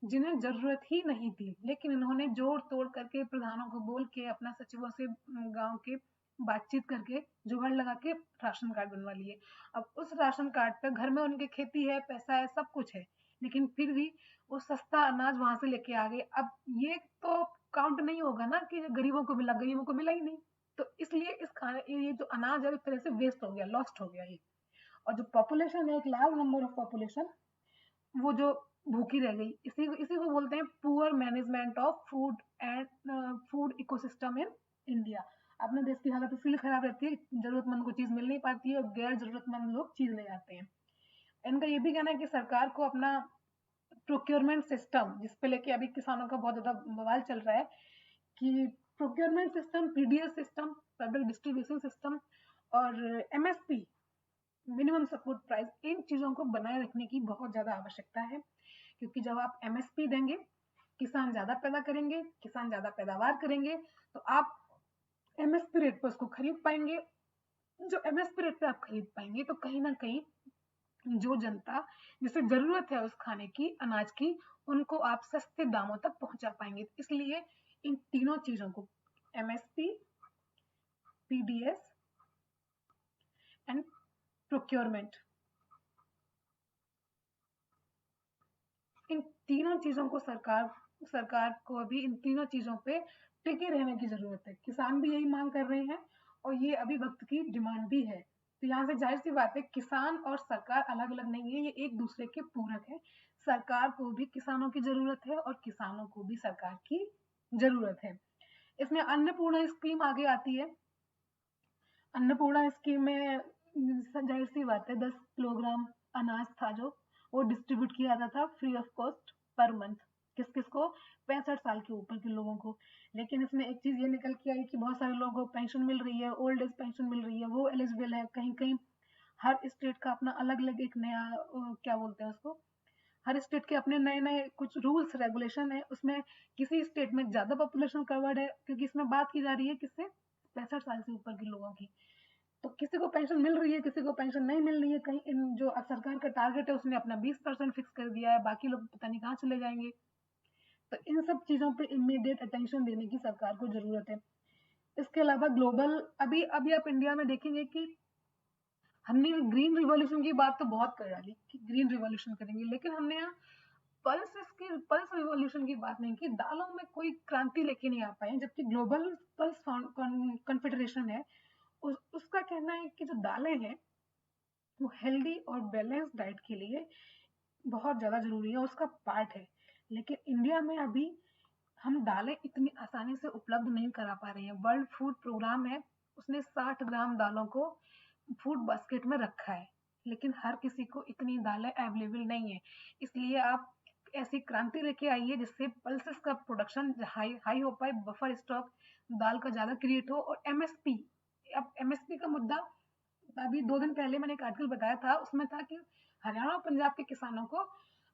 जिन्हें जरूरत ही नहीं थी, लेकिन इन्होंने जोड़ तोड़ करके, प्रधानों को बोल के, अपना सचिवों से गांव के बातचीत करके, जुगाड़ लगा के राशन कार्ड बनवा लिए। अब उस राशन कार्ड पे घर में उनकी खेती है, पैसा है, सब कुछ है, लेकिन फिर भी वो सस्ता अनाज वहां से लेके आ गए। अब ये तो काउंट नहीं होगा ना कि गरीबों को मिला, गरीबों को मिला ही नहीं। तो इसलिए इस खाने, ये जो अनाज है एक तरह से वेस्ट हो गया, लॉस्ट हो गया ये। और जो पॉपुलेशन है, एक लार्ज नंबर ऑफ पॉपुलेशन, वो जो भूखी रह गई। इसी को बोलते हैं poor management of food and food ecosystem in India. अपने देश की हालत इसलिए खराब रहती है, जरूरतमंद को चीज मिल नहीं पाती है और गैर जरूरतमंद लोग चीज ले जाते हैं। इनका ये भी कहना है कि सरकार को अपना प्रोक्योरमेंट सिस्टम, जिसपे लेके अभी किसानों का बहुत ज्यादा बवाल चल रहा है, कि procurement system, PDS system, public distribution system और एमएसपी, मिनिमम सपोर्ट प्राइस, इन चीजों को बनाए रखने की बहुत ज्यादा आवश्यकता है। क्योंकि जब आप एमएसपी देंगे, किसान ज्यादा पैदा करेंगे, किसान ज्यादा पैदावार करेंगे, तो आप एमएसपी रेट पर उसको खरीद पाएंगे। जो एमएसपी रेट पे आप खरीद पाएंगे, तो कहीं ना कहीं जो जनता जिसे जरूरत है उस खाने की, अनाज की, उनको आप सस्ते दामों तक पहुंचा पाएंगे। इसलिए इन तीनों चीजों को, एमएसपी, पीडीएस एंड प्रोक्योरमेंट। इन तीनों चीजों को सरकार को अभी इन तीनों चीजों पे टिके रहने की जरूरत है। किसान भी यही मांग कर रहे हैं और ये अभी वक्त की डिमांड भी है। तो यहाँ से जाहिर सी बात है, किसान और सरकार अलग अलग नहीं है, ये एक दूसरे के पूरक है। सरकार को भी किसानों की जरूरत है और किसानों को भी सरकार की जरूरत है। इसमें अन्नपूर्णा स्कीम आगे आती है। अन्नपूर्णा स्कीम में जाहिर सी बात है 10 किलोग्राम अनाज था जो वो डिस्ट्रीब्यूट किया जाता था free of cost per month. किस किस को? 65 साल के ऊपर के लोगों को। लेकिन इसमें एक चीज ये निकल के आई कि बहुत सारे लोगों को पेंशन मिल रही है, ओल्ड एज पेंशन मिल रही है, वो एलिजिबल है। कहीं कहीं हर स्टेट का अपना अलग अलग एक नया क्या बोलते हैं उसको, हर स्टेट के अपने नए नए कुछ रूल्स रेगुलेशन है। उसमें किसी स्टेट में ज्यादा पॉपुलेशन कवर्ड है, क्योंकि इसमें बात की जा रही है किससे? 65 साल से ऊपर के लोगों की। तो किसी को पेंशन मिल रही है, किसी को पेंशन नहीं मिल रही है। कहीं इन जो सरकार का टारगेट है उसने अपना 20% फिक्स कर दिया है, बाकी लोग पता नहीं कहाँ चले जाएंगे। तो इन सब चीजों पे इमीडिएट अटेंशन देने की सरकार को जरूरत है। इसके अलावा ग्लोबल अभी अभी आप इंडिया में देखेंगे कि हमने ग्रीन रिवॉल्यूशन की बात तो बहुत कर डाली कि ग्रीन रिवॉल्यूशन करेंगे, लेकिन हमने यहाँ पल्स रिवॉल्यूशन की बात नहीं की। दालों में कोई क्रांति लेके नहीं आ पाए, जबकि ग्लोबल पल्स कॉन्फेडरेशन है उसका कहना है कि जो दालें हैं वो हेल्दी और बैलेंस डाइट के लिए बहुत ज्यादा जरूरी है, उसका पार्ट है। लेकिन इंडिया में अभी हम दालें इतनी आसानी से उपलब्ध नहीं करा पा रहे हैं। वर्ल्ड फूड प्रोग्राम है, उसने 60 ग्राम दालों को फूड बास्केट में रखा है, लेकिन हर किसी को इतनी दालें अवेलेबल नहीं है। इसलिए आप ऐसी क्रांति लेके आइए जिससे पल्सेस का प्रोडक्शन हाई हो पाए, बफर स्टॉक दाल का ज्यादा क्रिएट हो। और एमएसपी, अब एमएसपी का मुद्दा अभी 2 दिन पहले मैंने एक आर्टिकल बताया था, उसमें था कि हरियाणा और पंजाब के किसानों को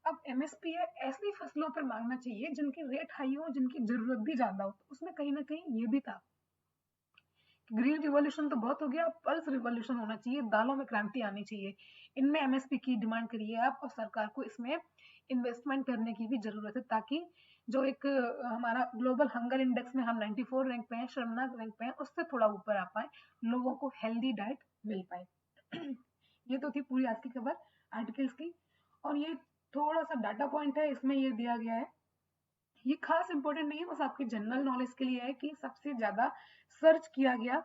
अब एमएसपी है ऐसी फसलों पर मांगना चाहिए जिनकी रेट हाई हो, जिनकी जरूरत भी ज्यादा हो। तो उसमें कहीं ना कहीं ये भी था। ग्रीन रिवॉल्यूशन तो बहुत हो गया, पल्स रिवॉल्यूशन होना चाहिए, दालों में क्रांति आनी चाहिए। इनमें एमएसपी की डिमांड करिए आप, और सरकार को इसमें इन्वेस्टमेंट करने की भी जरूरत है, ताकि जो एक हमारा ग्लोबल हंगर इंडेक्स में हम 94 रैंक पे हैं, शर्मनाक रैंक पे हैं, उससे थोड़ा ऊपर आ पाए, लोगों को हेल्दी डाइट मिल पाए। ये तो थी पूरी आज की खबर आर्टिकल्स की। और ये थोड़ा सा डाटा पॉइंट है, इसमें ये दिया गया है, ये खास इंपॉर्टेंट नहीं है, बस आपके जनरल नॉलेज के लिए है कि सबसे ज्यादा सर्च किया गया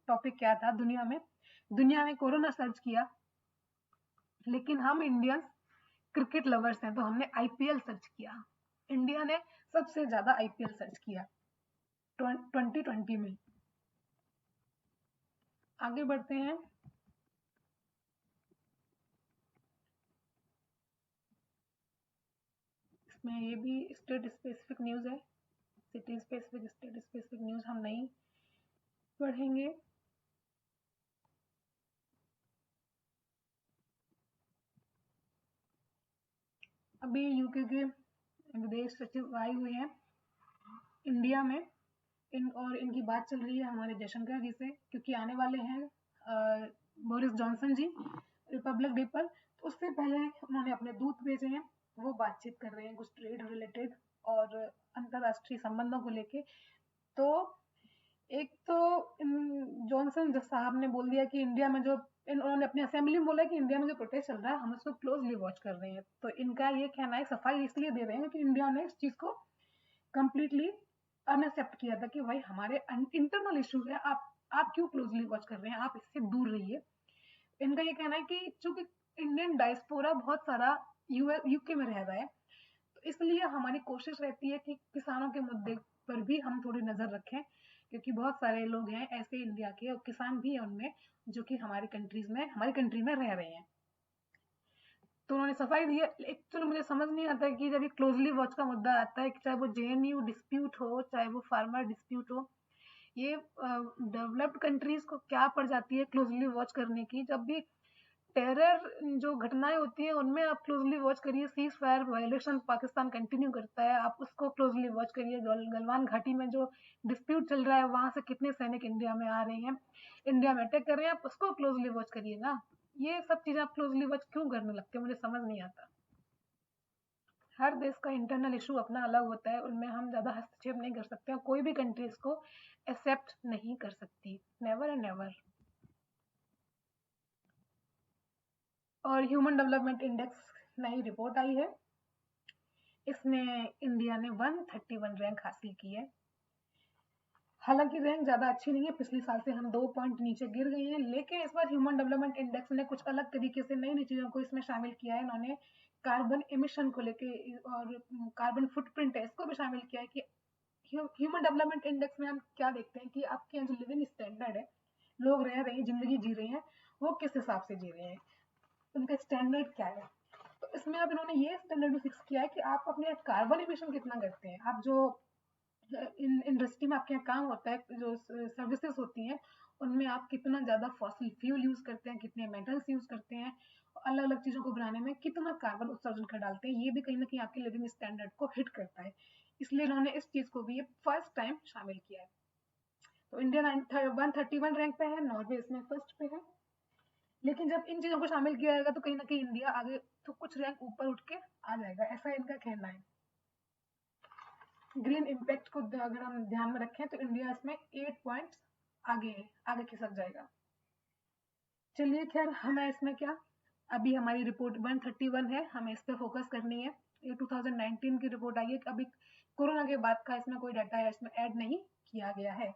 टॉपिक क्या था दुनिया में। दुनिया में कोरोना सर्च किया, लेकिन हम इंडियंस क्रिकेट लवर्स हैं तो हमने आईपीएल सर्च किया। इंडिया ने सबसे ज्यादा आईपीएल सर्च किया 2020 में। आगे बढ़ते हैं। इसमें ये भी स्टेट स्पेसिफिक न्यूज है, city specific state specific news हम नहीं पढ़ेंगे। अभी यूके के विदेश सचिव आए हुए हैं इंडिया में, और इनकी बात चल रही है हमारे जयशंकर जी से, क्योंकि आने वाले हैं बोरिस जॉनसन जी रिपब्लिक डे पर। तो उससे पहले उन्होंने अपने दूत भेजे हैं, वो बातचीत कर रहे हैं कुछ ट्रेड रिलेटेड और अंतरराष्ट्रीय संबंधों को लेके। तो एक तो जॉनसन साहब ने बोल दिया कि इंडिया में जो उन्होंने अपनी असेंबली में बोला कि इंडिया में जो प्रोटेस्ट चल रहा है हम उसको क्लोजली वॉच कर रहे हैं। तो इनका ये कहना है, सफाई इसलिए दे रहे हैं कि इंडिया ने इस चीज को कंप्लीटली अनएक्सेप्ट किया था कि भाई हमारे इंटरनल इश्यूज है, आप क्यों क्लोजली वॉच कर रहे हैं, आप इससे दूर रहिए। इनका ये कहना है कि चूंकि इंडियन डायस्पोरा बहुत सारा यूके में रह रहा है, तो इसलिए हमारी कोशिश रहती है कि किसानों के मुद्दे पर भी हम थोड़ी नजर रखें, क्योंकि बहुत सारे लोग हैं ऐसे इंडिया के और किसान भी हैं उनमें जो कि हमारी कंट्री में रह रहे हैं। तो उन्होंने सफाई दी है। एक्चुअली मुझे समझ नहीं आता कि जब ये क्लोजली वॉच का मुद्दा आता है, कि चाहे वो जेएनयू डिस्प्यूट हो, चाहे वो फार्मर डिस्प्यूट हो, ये डेवलप्ड कंट्रीज को क्या पड़ जाती है क्लोजली वॉच करने की। जब भी टेरर जो घटनाएं होती हैं उनमें आप क्लोजली वॉच करिए। Cease fire violation Pakistan continue करता है, आप उसको क्लोजली वॉच करिए। गलवान घाटी में जो डिस्प्यूट चल रहा है, वहां से कितने सैनिक इंडिया में आ रहे हैं, इंडिया में अटैक कर रहे हैं, आप उसको क्लोजली वॉच करिए ना। ये सब चीजें आप क्लोजली वॉच क्यों करने लगते हैं, मुझे समझ नहीं आता। हर देश का इंटरनल इशू अपना अलग होता है, उनमें हम ज्यादा हस्तक्षेप नहीं कर सकते और कोई भी कंट्री इसको एक्सेप्ट नहीं कर सकती, नेवर एंड नेवर। और ह्यूमन डेवलपमेंट इंडेक्स नई रिपोर्ट आई है, इसमें इंडिया ने 131 रैंक हासिल की है। हालांकि रैंक ज़्यादा अच्छी नहीं है, पिछले साल से हम 2 पॉइंट नीचे गिर गए हैं, लेकिन इस बार ह्यूमन डेवलपमेंट इंडेक्स ने कुछ अलग तरीके से नई नई चीज़ों को इसमें शामिल किया है। इन्होंने कार्बन एमिशन को लेके और कार्बन फुटप्रिंट है इसको भी शामिल किया है कि ह्यूमन डेवलपमेंट इंडेक्स में हम क्या देखते हैं कि आपके यहाँ जो लिविंग स्टैंडर्ड है, लोग रह रहे हैं, जिंदगी जी रहे हैं, वो किस हिसाब से जी रहे हैं, उनका स्टैंडर्ड क्या है। तो इसमें अब इन्होंने ये स्टैंडर्ड भी फिक्स किया है कि आप अपने कार्बन एमिशन कितना करते हैं, आप जो इंडस्ट्री में आपके यहाँ काम होता है, जो सर्विसेज होती हैं, उनमें आप कितना ज़्यादा फॉसिल फ्यूल यूज़ करते हैं, कितने मेटल्स यूज़ करते हैं, अलग अलग चीज़ों को बनाने में कितना कार्बन उत्सर्जन कर डालते हैं, ये भी कहीं ना कहीं आपके लिविंग स्टैंडर्ड को हिट करता है। इसलिए इन्होंने इस चीज़ को भी ये फर्स्ट टाइम शामिल किया है। तो इंडिया 131 रैंक पे है, नॉर्वे इसमें फर्स्ट पे है। लेकिन जब इन चीज़ों को शामिल किया जाएगा तो कहीं ना कहीं इंडिया आगे तो कुछ रैंक ऊपर उठ के आ जाएगा, ऐसा इनका कहना है। ग्रीन इम्पैक्ट को अगर हम ध्यान में रखें तो इंडिया इसमें 8 पॉइंट्स आगे है, आगे खिसक जाएगा। चलिए खैर, हमें इसमें क्या, अभी हमारी रिपोर्ट 131 है, हमें इस पर फोकस करनी है। ये 2019 की रिपोर्ट आई है, अभी कोरोना के बाद का इसमें कोई डाटा है इसमें ऐड नहीं किया गया है,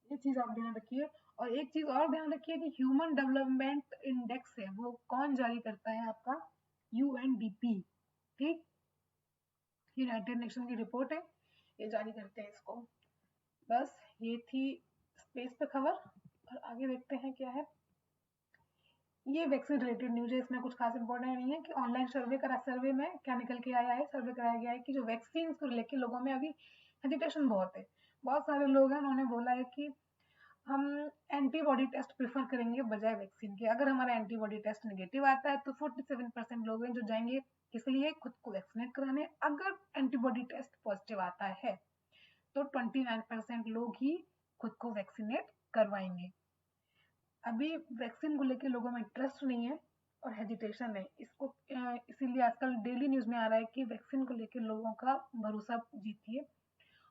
ये चीज़ आप ध्यान रखिए। और एक चीज़ और ध्यान रखिए कि ह्यूमन डेवलपमेंट इंडेक्स है वो कौन जारी करता है, आपका यूएनडीपी, ठीक, यूनाइटेड नेशन की रिपोर्ट है, ये जारी करते हैं इसको। बस ये थी स्पेस पे खबर, और आगे देखते हैं क्या है। ये वैक्सीन रिलेटेड न्यूज है, इसमें कुछ खास इंपॉर्टेंट नहीं है कि ऑनलाइन सर्वे में क्या निकल के आया है, सर्वे कराया गया है कि जो वैक्सीन को लेकर लोगों में अभी हेजिटेशन बहुत है। बहुत सारे लोग हैं, उन्होंने बोला है कि हम एंटीबॉडी टेस्ट प्रेफर करेंगे बजाय वैक्सीन के। अगर हमारा एंटीबॉडी टेस्ट नेगेटिव आता है तो 47% लोग हैं जो जाएंगे किस लिए, खुद को वैक्सीनेट कराने। अगर एंटीबॉडी टेस्ट पॉजिटिव आता है तो 29% लोग ही खुद को वैक्सीनेट करवाएंगे। अभी वैक्सीन को लेके लोगों में ट्रस्ट नहीं है और हेजिटेशन है, इसको इसीलिए आजकल डेली न्यूज में आ रहा है कि वैक्सीन को लेके लोगों का भरोसा जीतिए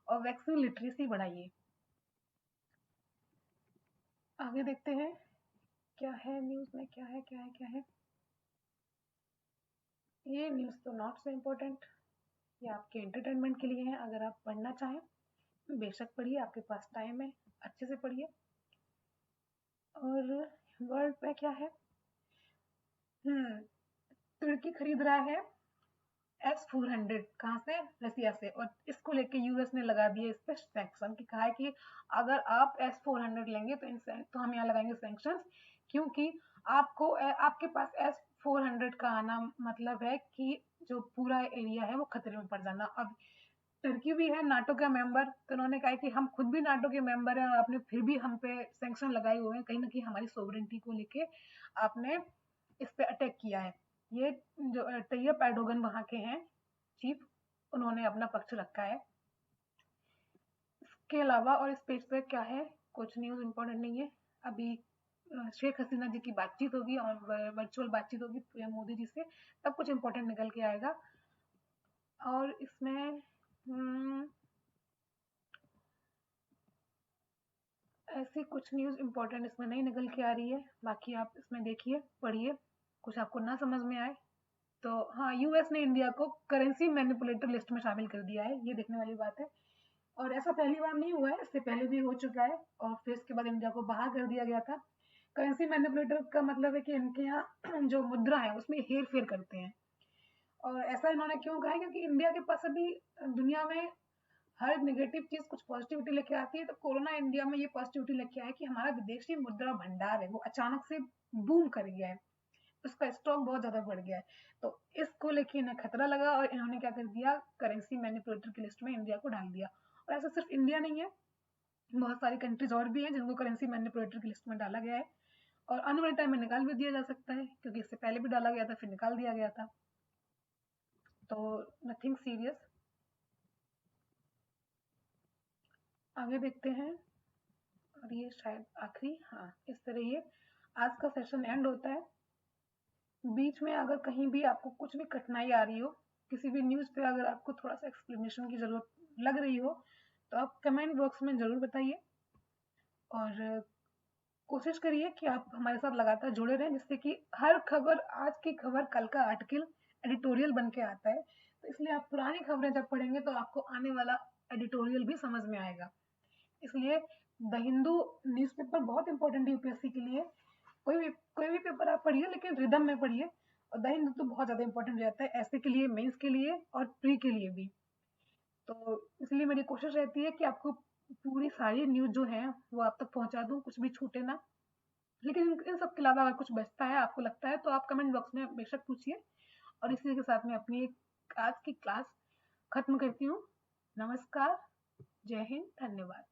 और वैक्सीन लिटरेसी बढ़ाइए। आगे देखते हैं क्या है न्यूज में, क्या है क्या है क्या है। ये न्यूज तो नॉट सो इम्पोर्टेंट, ये आपके एंटरटेनमेंट के लिए है, अगर आप पढ़ना चाहें बेशक पढ़िए, आपके पास टाइम है, अच्छे से पढ़िए। और वर्ल्ड में क्या है, तुर्की खरीद रहा है S-400, कहाँ से, रसिया से, और इसको लेके यूएस ने लगा दिए इस पर सैंक्शन, कि कहा है कि अगर आप S-400 लेंगे तो हम यहाँ लगाएंगे सैंक्शन, क्योंकि आपको आपके पास S-400 का आना मतलब है कि जो पूरा एरिया है वो खतरे में पड़ जाना। अब टर्की भी है नाटो का मेंबर, तो उन्होंने कहा कि हम खुद भी नाटो के मेंबर हैं और आपने फिर भी हम पे सैंक्शन लगाए हुए हैं, कहीं ना कहीं हमारी सोवरेंटी को लेके आपने इस पे अटैक किया है। ये जो तैयब एर्डोगन वहाँ के हैं चीफ, उन्होंने अपना पक्ष रखा है। इसके अलावा और इस पेज पे क्या है, कुछ न्यूज़ इम्पोर्टेंट नहीं है। अभी शेख हसीना जी की बातचीत होगी और वर्चुअल बातचीत होगी पीएम मोदी जी से, तब कुछ इम्पोर्टेंट निकल के आएगा। और इसमें ऐसी कुछ न्यूज़ इम्पोर्टेंट इसमें नहीं निकल के आ रही है, बाकी आप इसमें देखिए पढ़िए, कुछ आपको ना समझ में आए तो हाँ, यूएस ने इंडिया को करेंसी मैनिपुलेटर लिस्ट में शामिल कर दिया है, ये देखने वाली बात है। और ऐसा पहली बार नहीं हुआ है, इससे पहले भी हो चुका है और फिर इसके बाद इंडिया को बाहर कर दिया गया था। करेंसी मैनिपुलेटर का मतलब है कि इनके यहाँ जो मुद्रा है उसमें हेर फेर करते हैं। और ऐसा इन्होंने क्यों कहा है, क्योंकि इंडिया के पास अभी दुनिया में हर नेगेटिव चीज कुछ पॉजिटिविटी लेके आती है, तो कोरोना इंडिया में ये पॉजिटिविटी लेके आया कि हमारा विदेशी मुद्रा भंडार है वो अचानक से बूम कर गया है, उसका स्टॉक बहुत ज्यादा बढ़ गया है। तो इसको लेके इन्हें खतरा लगा और इन्होंने क्या कर दिया, करेंसी मैनिपुलेटर की लिस्ट में इंडिया को डाल दिया। और ऐसा सिर्फ इंडिया नहीं है, बहुत सारी कंट्रीज और भी हैं जिनको करेंसी मैनिपुलेटर की लिस्ट में डाला गया है, और आने वाले टाइम में निकाल भी दिया जा सकता है, क्योंकि इससे पहले भी डाला गया था फिर निकाल दिया गया था, तो नथिंग सीरियस। आगे देखते हैं, और ये शायद आखिरी, हाँ इस तरह ये आज का सेशन एंड होता है। बीच में अगर कहीं भी आपको कुछ भी कठिनाई आ रही हो, किसी भी न्यूज़ पे अगर आपको थोड़ा सा एक्सप्लेनेशन की ज़रूरत लग रही हो, तो आप कमेंट बॉक्स में ज़रूर बताइए। और कोशिश करिए कि आप हमारे साथ लगातार जुड़े रहें, जिससे कि हर खबर, आज की खबर कल का आर्टिकल एडिटोरियल बन के आता है। तो इसलिए आप पुरानी खबरें जब पढ़ेंगे तो आपको आने वाला एडिटोरियल भी समझ में आएगा। इसलिए द हिंदू न्यूज़पेपर बहुत इंपॉर्टेंट है यूपीएससी के लिए। कोई भी पेपर आप पढ़िए, लेकिन रिदम में पढ़िए। और द हिंदू तो बहुत ज़्यादा इंपॉर्टेंट रहता है, ऐसे के लिए, मेंस के लिए और प्री के लिए भी। तो इसलिए मेरी कोशिश रहती है कि आपको पूरी सारी न्यूज़ जो है वो आप तक पहुँचा दूँ, कुछ भी छूटे ना। लेकिन इन सब के अलावा अगर कुछ बचता है, आपको लगता है, तो आप कमेंट बॉक्स में बेशक पूछिए। और इसी के साथ मैं अपनी आज की क्लास खत्म करती हूँ। नमस्कार, जय हिंद, धन्यवाद।